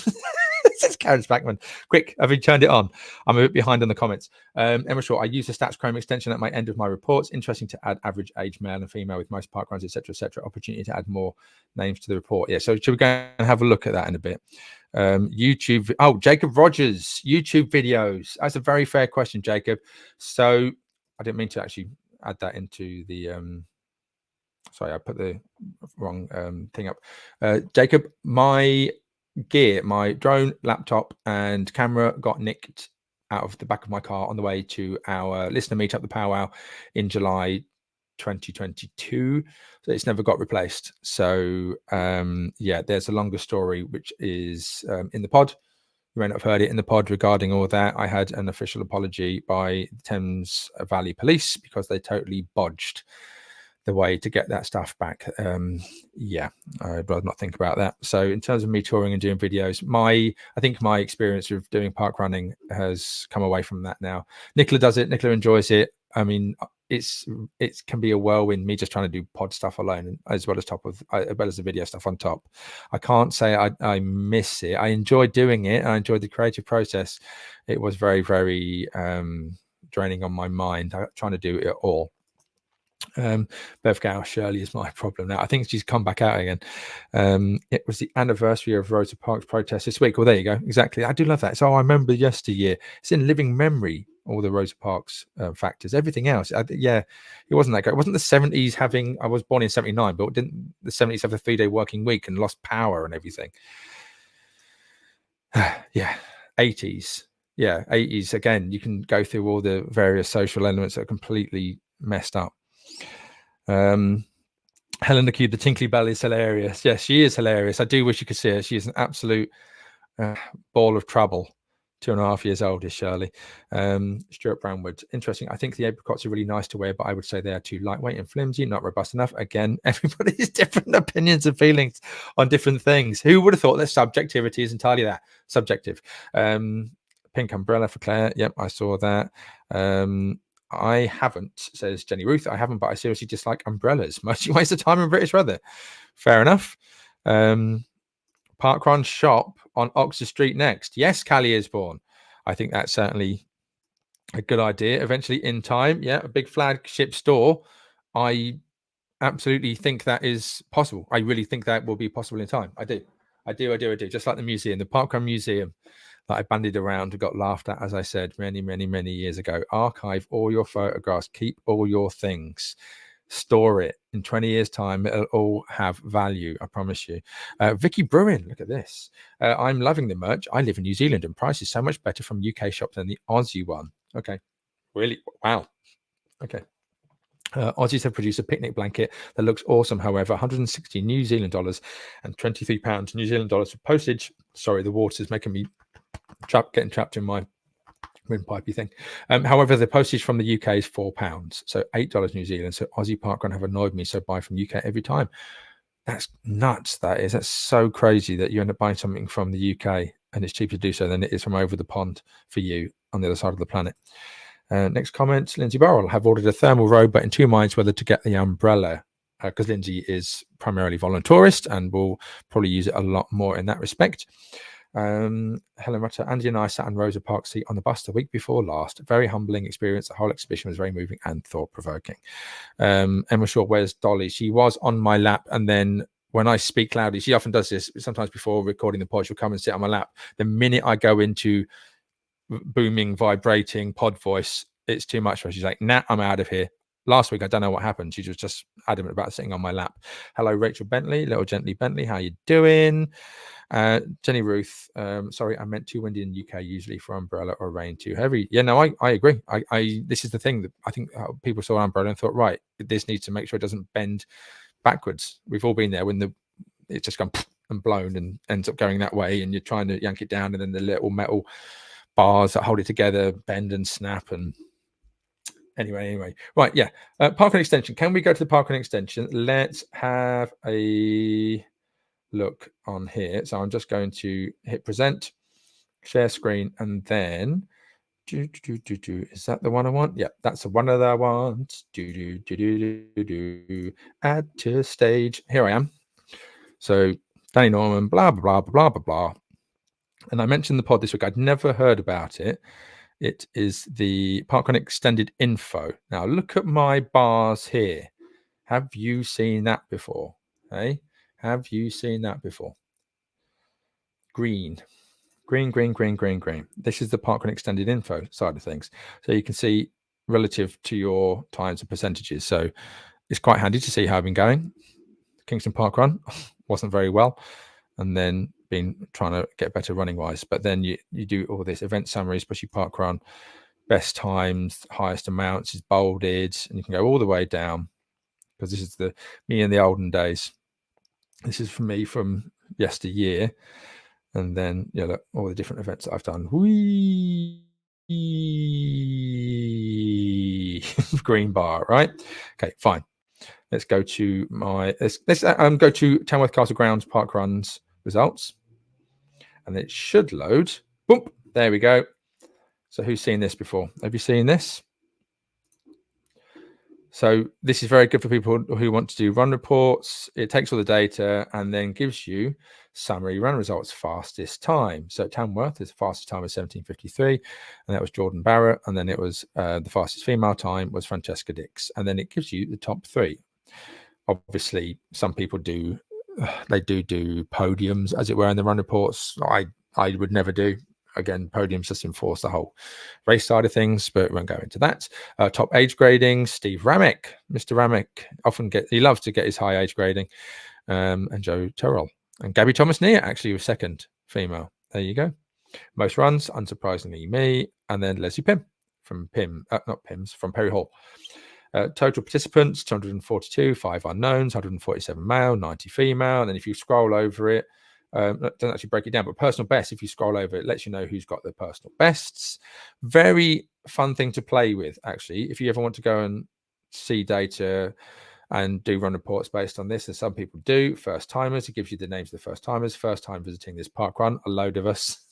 Says Karen Spackman. Quick, have you turned it on? I'm a bit behind on the comments. Emma Shaw, I use the Stats Chrome extension at my end of my reports. Interesting to add average age male and female with most parkruns, etc., etc. Opportunity to add more names to the report. Yeah, so should we go and have a look at that in a bit? YouTube. Oh, Jacob Rogers, YouTube videos. That's a very fair question, Jacob. So I didn't mean to actually add that into the sorry, I put the wrong thing up. Jacob, my gear, my drone, laptop and camera got nicked out of the back of my car on the way to our listener meetup, the powwow in July 2022. So it's never got replaced. So yeah, there's a longer story which is in the pod. You may not have heard it in the pod regarding all that. I had an official apology by Thames Valley Police because they totally bodged the way to get that stuff back. Yeah, I'd rather not think about that. So in terms of me touring and doing videos, I think my experience of doing park running has come away from that now. Nicola does it. Nicola enjoys it. I mean, it can be a whirlwind, me just trying to do pod stuff alone as well as the video stuff on top. I can't say I miss it. I enjoy doing it. I enjoyed the creative process. It was very, very draining on my mind trying to do it all. Bev Gow, Shirley is my problem now. I think she's come back out again. It was the anniversary of Rosa Parks protest this week. Well, there you go. Exactly. I do love that. So I remember yesteryear. It's in living memory, all the Rosa Parks factors. Everything else, yeah, it wasn't that great. It wasn't the 70s having, I was born in 79, but didn't the 70s have a 3-day working week and lost power and everything? Yeah, 80s. Yeah, 80s. Again, you can go through all the various social elements that are completely messed up. Helen the Cube, the Tinkly Bell is hilarious. Yes, she is hilarious. I do wish you could see her. She is an absolute ball of trouble. 2.5 years old is Shirley. Stuart Brownwood, interesting. I think the apricots are really nice to wear, but I would say they are too lightweight and flimsy, not robust enough. Again, everybody's different opinions and feelings on different things. Who would have thought that subjectivity is entirely that subjective? Pink umbrella for Claire. Yep, I saw that. I haven't, says Jenny Ruth. I haven't, but I seriously dislike umbrellas. Mostly waste of time in British weather. Fair enough. Parkrun shop on Oxford Street next. Yes, Callie Isborn. I think that's certainly a good idea. Eventually in time, yeah, a big flagship store. I absolutely think that is possible. I really think that will be possible in time. I do. Just like the museum, the Parkrun Museum that I bandied around and got laughed at, as I said, many, many, many years ago. Archive all your photographs, keep all your things, store it. In 20 years' time, it'll all have value, I promise you. Vicky Bruin, look at this. I'm loving the merch. I live in New Zealand and price is so much better from UK shops than the Aussie one. Okay. Really? Wow. Okay. Aussies have produced a picnic blanket that looks awesome. However, 160 New Zealand dollars and 23 pounds New Zealand dollars for postage. Sorry, the water's making me getting trapped in my windpipey thing. However, the postage from the UK is £4, so $8 New Zealand. So Aussie Parkrun have annoyed me. So buy from UK every time. That's nuts. That is. That's so crazy that you end up buying something from the UK and it's cheaper to do so than it is from over the pond for you on the other side of the planet. Next comment, Lindsay Burrell, have ordered a thermal robe, but in two minds whether to get the umbrella, because Lindsay is primarily volunteerist and will probably use it a lot more in that respect. Helen Rutter, Andy and I sat in Rosa Parks seat on the bus the week before last. Very humbling experience. The whole exhibition was very moving and thought-provoking. Emma Shaw, where's Dolly? She was on my lap, and then when I speak loudly, she often does this, sometimes before recording the pod, she'll come and sit on my lap. The minute I go into booming, vibrating pod voice, it's too much for her. She's like, nah, I'm out of here. Last week, I don't know what happened. She was just adamant about sitting on my lap. Hello, Rachel Bentley, little gently Bentley. How you doing? Jenny Ruth, sorry, I meant too windy in the UK, usually for umbrella or rain too heavy. Yeah, no, I agree. I this is the thing that I think people saw an umbrella and thought, right, this needs to make sure it doesn't bend backwards. We've all been there when it's just gone and blown and ends up going that way, and you're trying to yank it down, and then the little metal bars that hold it together bend and snap. And anyway, right, yeah. Parkrun extension. Can we go to the Parkrun extension? Let's have a look on here. So I'm just going to hit present, share screen, and then is that the one I want? Yeah, that's the one that I want. Add to stage. Here I am. So Danny Norman, blah blah blah blah blah blah. And I mentioned the pod this week. I'd never heard about it. It is the Parkrun Extended Info. Now look at my bars here. Have you seen that before? Hey, have you seen that before? Green. This is the Parkrun Extended Info side of things. So you can see relative to your times and percentages. So it's quite handy to see how I've been going. Kingston Parkrun wasn't very well, and then been trying to get better running wise. But then you do all this event summary, especially Parkrun, best times, highest amounts is bolded, and you can go all the way down, because this is me in the olden days. This is for me from yesteryear. And then, look, all the different events that I've done. Whee! Green bar, right? Okay, fine. Let's go to let's go to Tamworth Castle Grounds Parkruns results. And it should load. Boom! There we go. So who's seen this before? Have you seen this? So this is very good for people who want to do run reports. It takes all the data and then gives you summary run results, fastest time. So Tamworth, his fastest time was 17:53, and that was Jordan Barrett. And then it was the fastest female time was Francesca Dix. And then it gives you the top three. Obviously, some people do podiums, as it were, in the run reports. I would never do. Again, podiums just enforce the whole race side of things, but we won't go into that. Top age grading, Steve Ramick. Mr. Ramick he loves to get his high age grading. And Joe Terrell. And Gabby Thomas-Neer actually was second female. There you go. Most runs, unsurprisingly, me. And then Leslie Pym from from Perry Hall. Total participants, 242, 5 unknowns, 147 male, 90 female. And then if you scroll over it, it doesn't actually break it down, but personal best, if you scroll over it, lets you know who's got the personal bests. Very fun thing to play with, actually. If you ever want to go and see data and do run reports based on this, and some people do. First timers, it gives you the names of the first timers. First time visiting this park run, a load of us.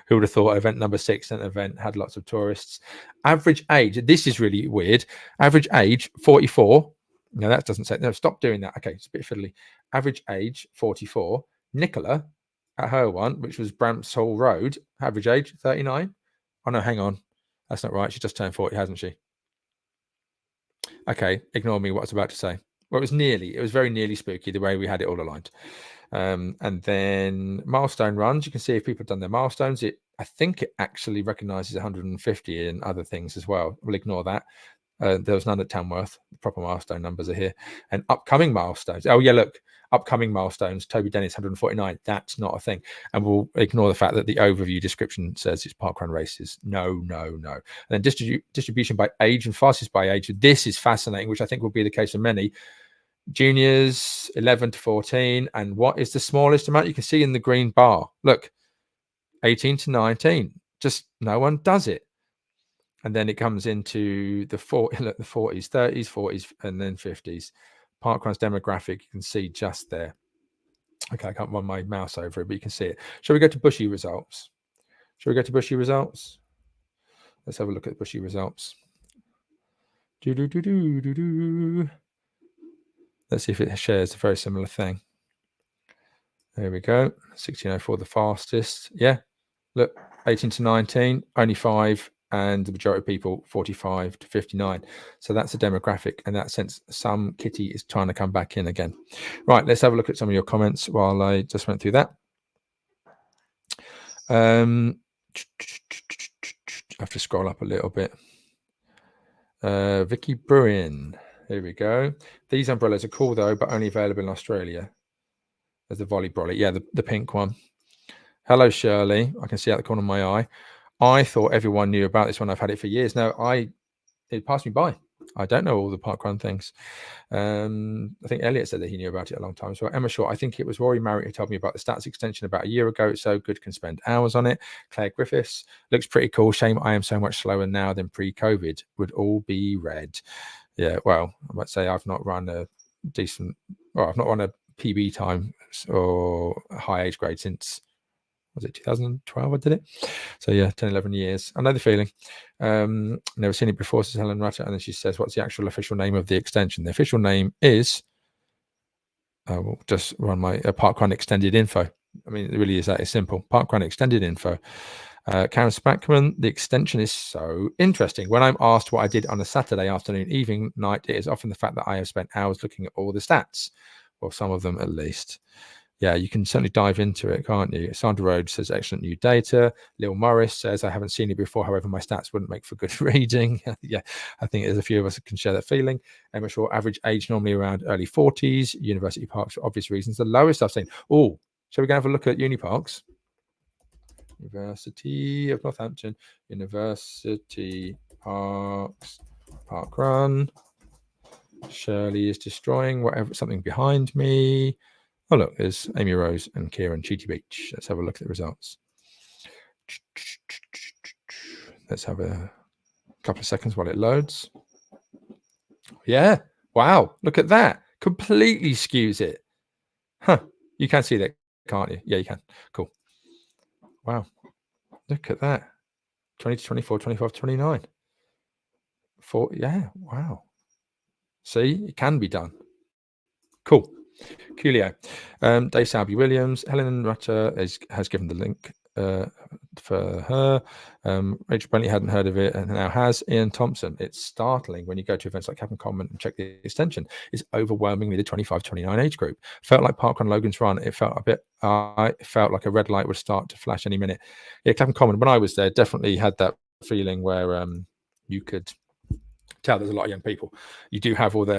Who would have thought event number 6, an event had lots of tourists. Average age, this is really weird. Average age 44. No, that doesn't say. No, stop doing that. Okay, it's a bit fiddly. Average age 44. Nicola at her one, which was Bramps Hall Road, average age 39. Oh no, hang on, that's not right. She just turned 40, hasn't she? Okay, ignore me what I was about to say. Well, it was very nearly spooky the way we had it all aligned. And then milestone runs, you can see if people have done their milestones. I think it actually recognizes 150 and other things as well. We'll ignore that. There was none at Tamworth. The proper milestone numbers are here. And upcoming milestones. Oh, yeah, look, upcoming milestones. Toby Dennis, 149. That's not a thing. And we'll ignore the fact that the overview description says it's parkrun races. No. And then distribution by age and fastest by age. This is fascinating, which I think will be the case for many. Juniors, 11 to 14. And what is the smallest amount? You can see in the green bar. Look, 18 to 19. Just no one does it. And then it comes into the 40s, 30s, 40s, and then 50s. Parkrun's demographic, you can see just there. Okay, I can't run my mouse over it, but you can see it. Shall we go to Bushy results? Let's have a look at Bushy results. Let's see if it shares a very similar thing. There we go. 1604, the fastest. Yeah, look, 18 to 19, only 5. And the majority of people 45 to 59. So that's a demographic. In that sense, some kitty is trying to come back in again. Right, let's have a look at some of your comments while I just went through that. I have to scroll up a little bit. Vicky Bruin. Here we go. These umbrellas are cool though, but only available in Australia. There's the volley brolly. Yeah, the pink one. Hello, Shirley. I can see out the corner of my eye. I thought everyone knew about this one. I've had it for years. No, it passed me by. I don't know all the parkrun things. I think Elliot said that he knew about it a long time. So Emma Short, I think it was Rory Marriott who told me about the stats extension about a year ago. It's so good, can spend hours on it. Claire Griffiths, looks pretty cool. Shame I am so much slower now than pre-COVID. Would all be red. Yeah, well, I might say I've not run a PB time or a high age grade since, was it 2012 I did it? So yeah, 10, 11 years. I know the feeling. Never seen it before, says Helen Rutter. And then she says, what's the actual official name of the extension? The official name is, I will just run my parkrun extended info. I mean, it really is that simple. Parkrun extended info. Karen Spackman, the extension is so interesting. When I'm asked what I did on a Saturday afternoon, evening, night, it is often the fact that I have spent hours looking at all the stats, or some of them at least. Yeah, you can certainly dive into it, can't you? Sandra Rhodes says, excellent new data. Lil Morris says, I haven't seen it before. However, my stats wouldn't make for good reading. Yeah, I think there's a few of us that can share that feeling. Emma Shaw, average age normally around early 40s. University parks, for obvious reasons, the lowest I've seen. Oh, shall we go have a look at uni parks? University of Northampton, University Parks, Parkrun. Shirley is destroying something behind me. Oh, look, there's Amy Rose and Kieran Cheaty Beach. Let's have a look at the results. Let's have a couple of seconds while it loads. Yeah. Wow. Look at that. Completely skews it. Huh. You can see that, can't you? Yeah, you can. Cool. Wow. Look at that. 20 to 24, 25 to 29. 4. Yeah. Wow. See, it can be done. Cool. Coolio. Dave Salby Williams, Helen Rutter has given the link for her. Rachel Bentley hadn't heard of it and now has. Ian Thompson. It's startling when you go to events like Captain Common and check the extension. It's overwhelmingly the 25-29 age group. Felt like Parkrun Logan's Run. It felt it felt like a red light would start to flash any minute. Yeah, Captain Common, when I was there, definitely had that feeling where you could tell there's a lot of young people. You do have all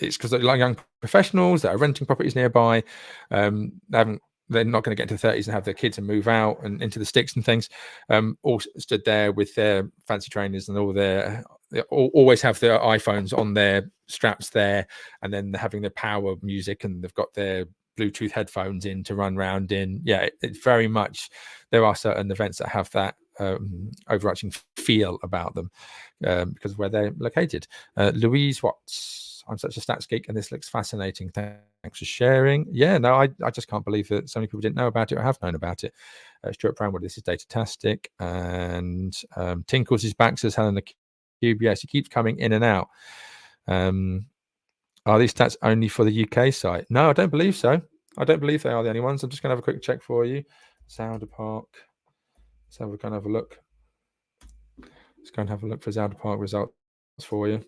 it's because they're like young professionals that are renting properties nearby. They're not going to get into the 30s and have their kids and move out and into the sticks and things. All stood there with their fancy trainers and they always have their iPhones on their straps there, and then they're having their power music and they've got their Bluetooth headphones in to run around in. Yeah, it's very much, there are certain events that have that overarching feel about them because of where they're located. Louise Watts, I'm such a stats geek and this looks fascinating. Thanks for sharing. Yeah, no, I just can't believe that so many people didn't know about it or have known about it. Stuart Brownwood, this is data-tastic. And Tinkles is back, says Helen the Cube. Yes, he keeps coming in and out. Are these stats only for the UK site? No, I don't believe so. I don't believe they are the only ones. I'm just going to have a quick check for you. Zouder Park. Let's have a look. Let's go and have a look for Zouder Park results for you.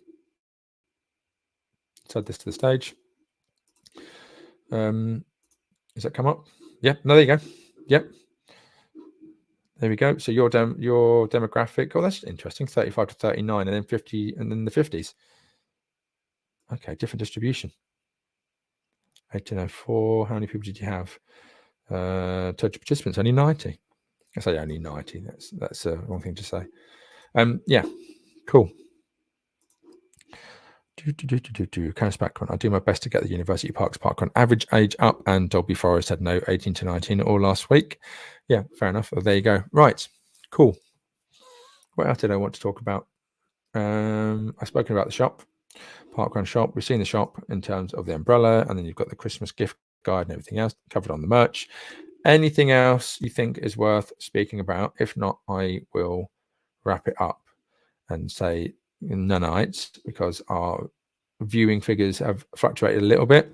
Let's add this to the stage. Does that come up? Yep. No, there you go. Yep. There we go. So your demographic. Oh, that's interesting. 35 to 39, and then 50, and then the 50s. Okay, different distribution. 1804. How many people did you have? Total participants only 90. I say only 90. That's a wrong thing to say. Yeah, cool. Canis background. I do my best to get the University Parks parkrun average age up, and Dolby Forest had no 18 to 19 all last week. Yeah, fair enough. Well, there you go. Right, cool. What else did I want to talk about? I've spoken about the shop, parkrun shop. We've seen the shop in terms of the umbrella, and then you've got the Christmas gift guide and everything else covered on the merch. Anything else you think is worth speaking about? If not, I will wrap it up and say nonites, because our viewing figures have fluctuated a little bit.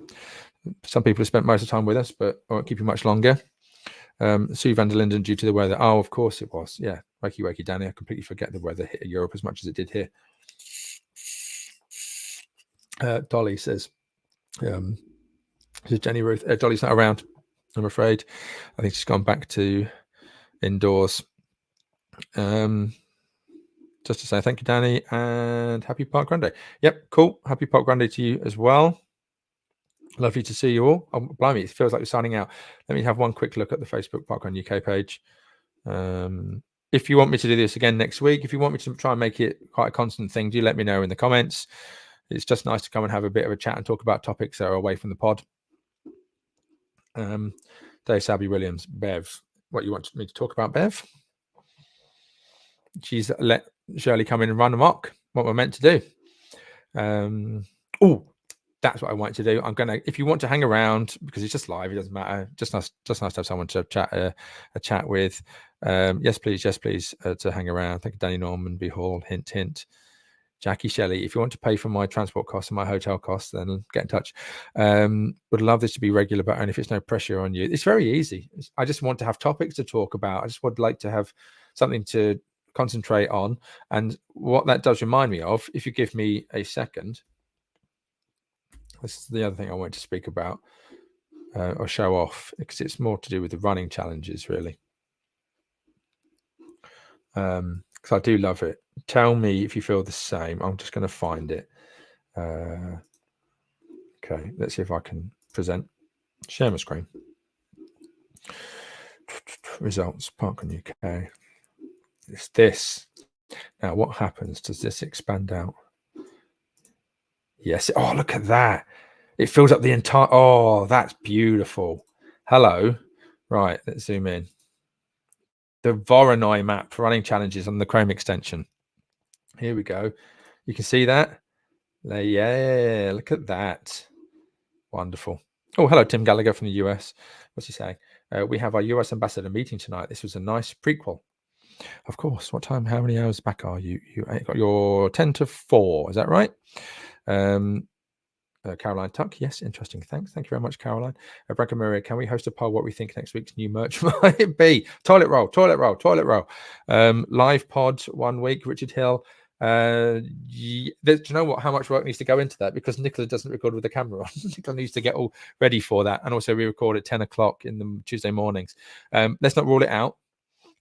Some people have spent most of the time with us, but I won't keep you much longer. Sue van der Linden, due to the weather. Oh, of course it was. Yeah, wakey Danny. I completely forget the weather hit Europe as much as it did here. Dolly says, Jenny Ruth, Dolly's not around, I'm afraid. I think she's gone back to indoors. Just to say thank you, Danny, and happy Parkrun Day. Yep, cool. Happy Parkrun Day to you as well. Lovely to see you all. Oh, blimey, it feels like we're signing out. Let me have one quick look at the Facebook Parkrun UK page. If you want me to do this again next week, if you want me to try and make it quite a constant thing, do let me know in the comments. It's just nice to come and have a bit of a chat and talk about topics that are away from the pod. Dave Sabby Williams, Bev, what you want me to talk about, Bev? She's let Shirley come in and run amok, what we're meant to do. Oh, that's what I want to do. I'm gonna, if you want to hang around, because it's just live, it doesn't matter. Just nice to have someone to chat a chat with. Yes, please, to hang around. Thank you, Danny Norman, B Hall, hint. Jackie Shelley, if you want to pay for my transport costs and my hotel costs, then get in touch. Would love this to be regular, but only if it's no pressure on you. It's very easy. I just want to have topics to talk about. I just would like to have something to concentrate on. And what that does remind me of, if you give me a second, this is the other thing I want to speak about or show off, because it's more to do with the running challenges, really. Because I do love it. Tell me if you feel the same. I'm just going to find it. Okay, let's see if I can present. Share my screen. Results, Parkrun UK. It's this. Now, what happens? Does this expand out? Yes. Oh, look at that. It fills up the entire... Oh, that's beautiful. Hello. Right, let's zoom in. The Voronoi map for running challenges on the Chrome extension. Here we go. You can see that. Yeah, look at that. Wonderful. Oh, hello, Tim Gallagher from the US. What's he saying? We have our US ambassador meeting tonight. This was a nice prequel. Of course. What time? How many hours back are you? You got your 10 to 4. Is that right? Caroline Tuck. Yes, interesting. Thanks. Thank you very much, Caroline. Branka Maria, can we host a poll what we think next week's new merch might be? Toilet roll. Live pod 1 week, Richard Hill. Do you know what? How much work needs to go into that? Because Nicola doesn't record with the camera on. Nicola needs to get all ready for that. And also we record at 10 o'clock in the Tuesday mornings. Let's not rule it out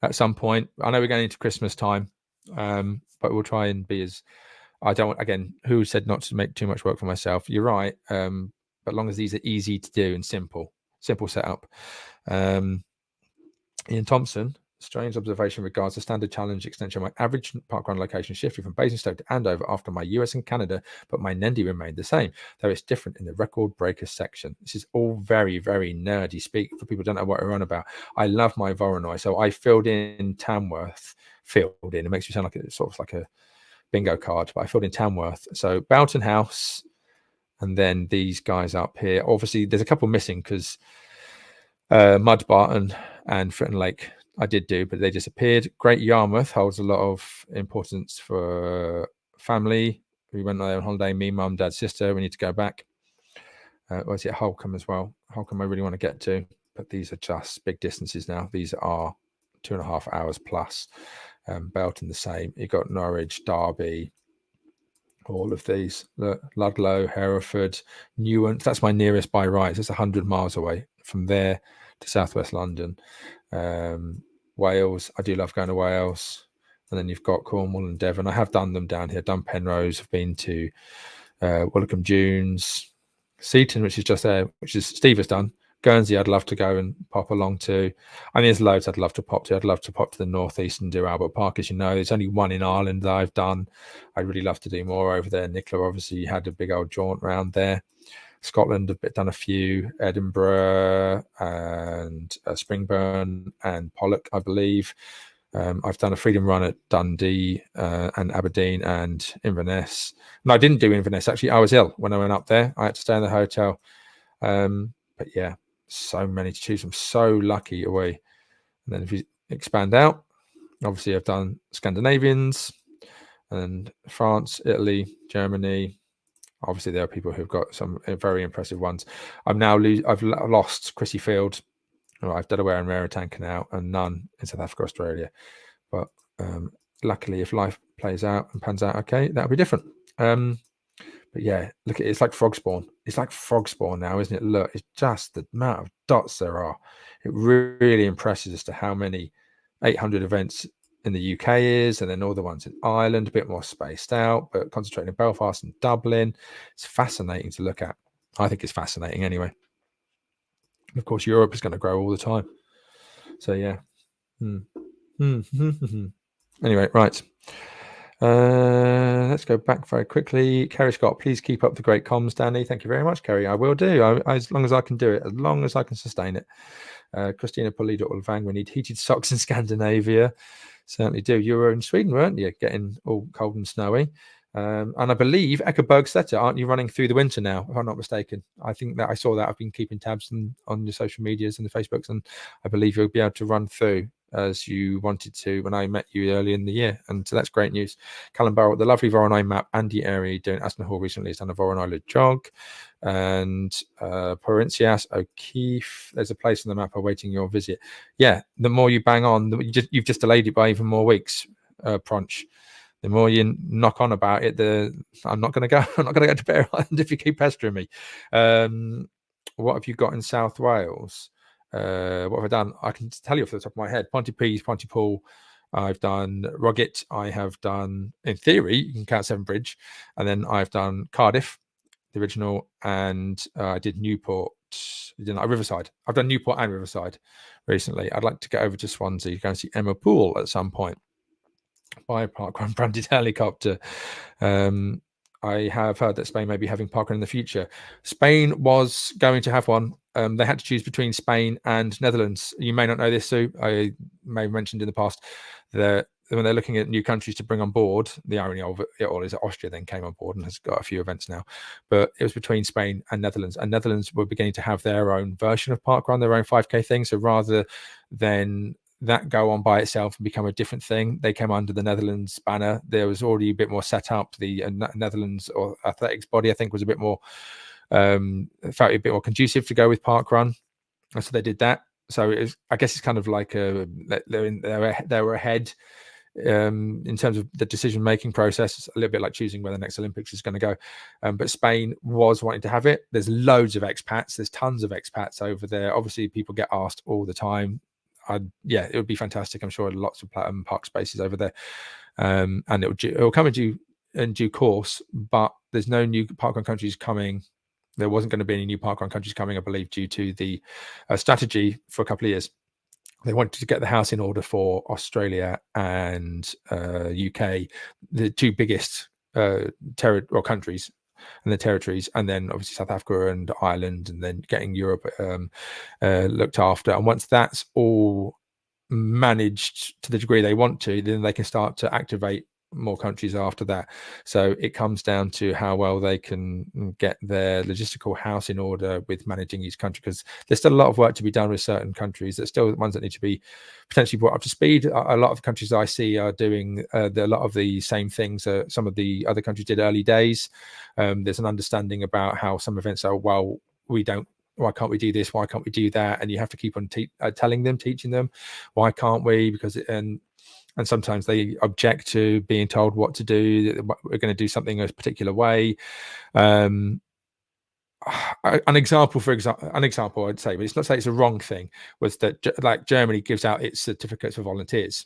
at some point. I know we're going into Christmas time, but we'll try and be as... I don't, again, who said not to make too much work for myself? You're right. But as long as these are easy to do and simple setup. Ian Thompson, strange observation regards the standard challenge extension. My average parkrun location shifted from Basingstoke to Andover after my US and Canada, but my Nendy remained the same, though it's different in the record breaker section. This is all very, very nerdy speak for people who don't know what we're on about. I love my Voronoi. So I filled in Tamworth, it makes me sound like it's sort of like a bingo card, but I filled in Tamworth. So Boughton House, and then these guys up here. Obviously, there's a couple missing because Mud Barton and Fritton Lake I did do, but they disappeared. Great Yarmouth holds a lot of importance for family. We went there on holiday, me, mum, dad, sister. We need to go back. Or is it Holcombe as well? Holcombe I really want to get to, but these are just big distances now. These are 2.5 hours plus. Belton the same. You've got Norwich, Derby, all of these. Ludlow, Hereford, Newent. That's my nearest by rides. It's 100 miles away from there to southwest London. Wales, I do love going to Wales. And then you've got Cornwall and Devon. I have done them down here. Done Penrose. I've been to Woolacombe Dunes, Seaton, which is just there, which is Steve has done. Guernsey, I'd love to go and pop along to. I mean, there's loads I'd love to pop to. I'd love to pop to the northeast and do Albert Park, as you know. There's only one in Ireland that I've done. I'd really love to do more over there. Nicola obviously had a big old jaunt around there. Scotland, I've done a few. Edinburgh and Springburn and Pollock, I believe. I've done a freedom run at Dundee and Aberdeen and Inverness. No, I didn't do Inverness. Actually, I was ill when I went up there. I had to stay in the hotel. But yeah, so many to choose from. So lucky away. And then if you expand out, obviously I've done Scandinavians and France, Italy, Germany. Obviously there are people who've got some very impressive ones. I've lost Chrissy Field. I've Delaware and Raritan Canal and none in South Africa, Australia. But luckily, if life plays out and pans out okay, that'll be different. But yeah, look, it's like frog spawn. It's like frog spawn now, isn't it? Look, it's just the amount of dots there are. It really impresses us to how many 800 events in the UK is, and then all the ones in Ireland, a bit more spaced out, but concentrating in Belfast and Dublin. It's fascinating to look at. I think it's fascinating anyway. Of course, Europe is going to grow all the time. So yeah. Anyway, right. Let's go back very quickly. Kerry Scott, please keep up the great comms, Danny. Thank you very much, Kerry. I will do, as long as I can do it, as long as I can sustain it. Christina Polito Ulvang, we need heated socks in Scandinavia. Certainly do. You were in Sweden, weren't you? Getting all cold and snowy. And I believe Eckerbergstetter, aren't you running through the winter now, if I'm not mistaken? I think that I saw that. I've been keeping tabs on your social medias and the Facebooks, and I believe you'll be able to run through as you wanted to when I met you early in the year. And so that's great news. Callum Barrett, the lovely Voronoi map. Andy Airy doing Aston Hall recently has done a Voronoi jog. And Porincias O'Keefe, there's a place on the map awaiting your visit. Yeah, the more you bang on, you've just delayed it by even more weeks, Pronch. The more you knock on about it, I'm not going to go. I'm not going to go to Bear Island if you keep pestering me. What have you got in South Wales? What have I done? I can tell you off the top of my head. Pontypridd, Pontypool. I've done Roggett. I have done, in theory, you can count Severn Bridge, and then I've done Cardiff, the original, and I did Newport. Riverside. I've done Newport and Riverside recently. I'd like to get over to Swansea, go and see Emma Poole at some point. By parkrun branded helicopter. I have heard that Spain may be having parkrun in the future. Spain was going to have one. They had to choose between Spain and Netherlands. You may not know this, Sue. I may have mentioned in the past that when they're looking at new countries to bring on board, the irony of it all is that Austria then came on board and has got a few events now. But it was between Spain and Netherlands. And Netherlands were beginning to have their own version of parkrun, their own 5K thing. So rather than that go on by itself and become a different thing, they came under the Netherlands banner. There was already a bit more set up. The Netherlands or athletics body, I think, was a bit more felt a bit more conducive to go with parkrun, and so they did that. So it was, I guess it's kind of like they were ahead in terms of the decision-making process. It's a little bit like choosing where the next Olympics is going to go. But Spain was wanting to have it. There's loads of expats. There's tons of expats over there. Obviously, people get asked all the time. Yeah, it would be fantastic. I'm sure lots of platinum park spaces over there, and it will come in due course. But there's no new parkrun countries coming. There wasn't going to be any new parkrun countries coming, I believe, due to the strategy for a couple of years. They wanted to get the house in order for Australia and UK, the two biggest countries and the territories, and then obviously South Africa and Ireland, and then getting Europe looked after. And once that's all managed to the degree they want to, then they can start to activate more countries after that. So it comes down to how well they can get their logistical house in order with managing each country, because there's still a lot of work to be done with certain countries. There's still ones that need to be potentially brought up to speed. A lot of countries I see are doing a lot of the same things some of the other countries did early days. There's an understanding about how some events are well why can't we do this? Why can't we do that? And you have to keep on teaching them, why can't we? Because and sometimes they object to being told what to do. We're going to do something a particular way. An example I'd say, but it's not say it's a wrong thing, was that like Germany gives out its certificates for volunteers.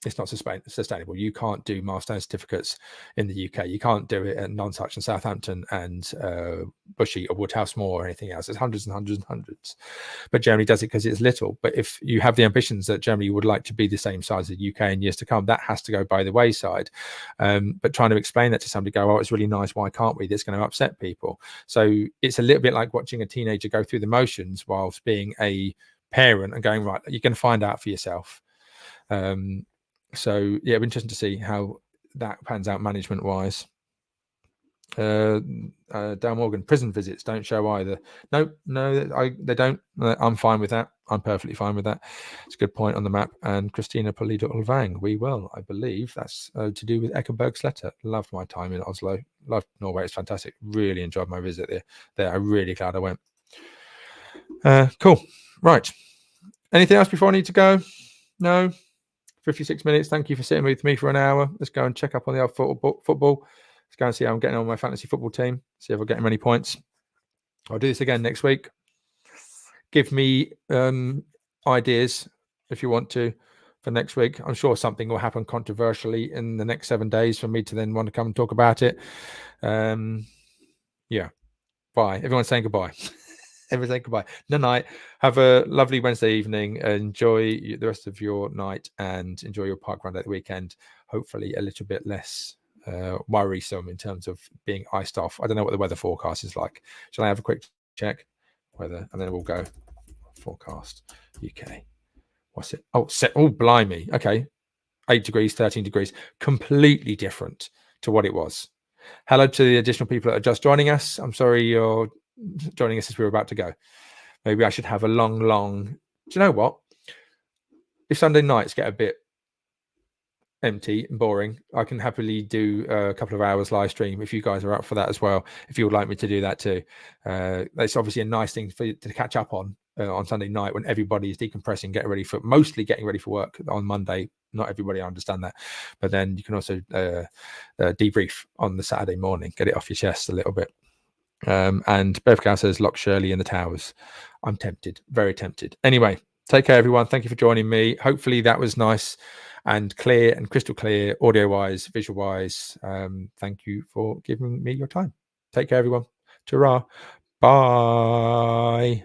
It's not sustainable. You can't do milestone certificates in the UK. You can't do it at Nonsuch and Southampton and Bushy or Woodhouse Moor or anything else. There's hundreds and hundreds and hundreds. But Germany does it because it's little. But if you have the ambitions that Germany would like to be the same size as the UK in years to come, that has to go by the wayside. But trying to explain that to somebody, go, oh, it's really nice, why can't we? That's going to upset people. So it's a little bit like watching a teenager go through the motions whilst being a parent and going, right, you're going to find out for yourself. So yeah, it'll be interesting to see how that pans out management wise. Dale Morgan, prison visits don't show either. No, they don't. I'm fine with that. I'm perfectly fine with that. It's a good point on the map. And Christina Polito Olvang, we will, I believe that's to do with Eckenberg's letter. Loved my time in Oslo. Loved Norway. It's fantastic. Really enjoyed my visit there. I'm really glad I went. Cool. Right. Anything else before I need to go? No. 56 minutes. Thank you for sitting with me for an hour. Let's go and check up on the old football. Let's go and see how I'm getting on my fantasy football team. See if I'm getting many points. I'll do this again next week. Give me ideas if you want to for next week. I'm sure something will happen controversially in the next 7 days for me to then want to come and talk about it. Yeah. Bye. Everyone's saying goodbye. Everyone say goodbye. Night. Have a lovely Wednesday evening. Enjoy the rest of your night and enjoy your park run at the weekend. Hopefully a little bit less worrisome in terms of being iced off. I don't know what the weather forecast is like. Shall I have a quick check? Weather, and then we'll go forecast UK. What's it? Oh, blimey. Okay. 8 degrees, 13 degrees. Completely different to what it was. Hello to the additional people that are just joining us. I'm sorry you're joining us as we were about to go. Maybe I should have a long do you know what, if Sunday nights get a bit empty and boring, I can happily do a couple of hours live stream if you guys are up for that as well, if you would like me to do that too. That's obviously a nice thing for you to catch up on Sunday night when everybody is decompressing, mostly getting ready for work on Monday. Not everybody, I understand that, but then you can also debrief on the Saturday morning, get it off your chest a little bit. And Bev Cow says lock Shirley in the towers. I'm tempted, very tempted. Anyway, take care everyone. Thank you for joining me. Hopefully that was nice and clear and crystal clear, audio wise, visual wise. Thank you for giving me your time. Take care everyone. Ta-ra. Bye.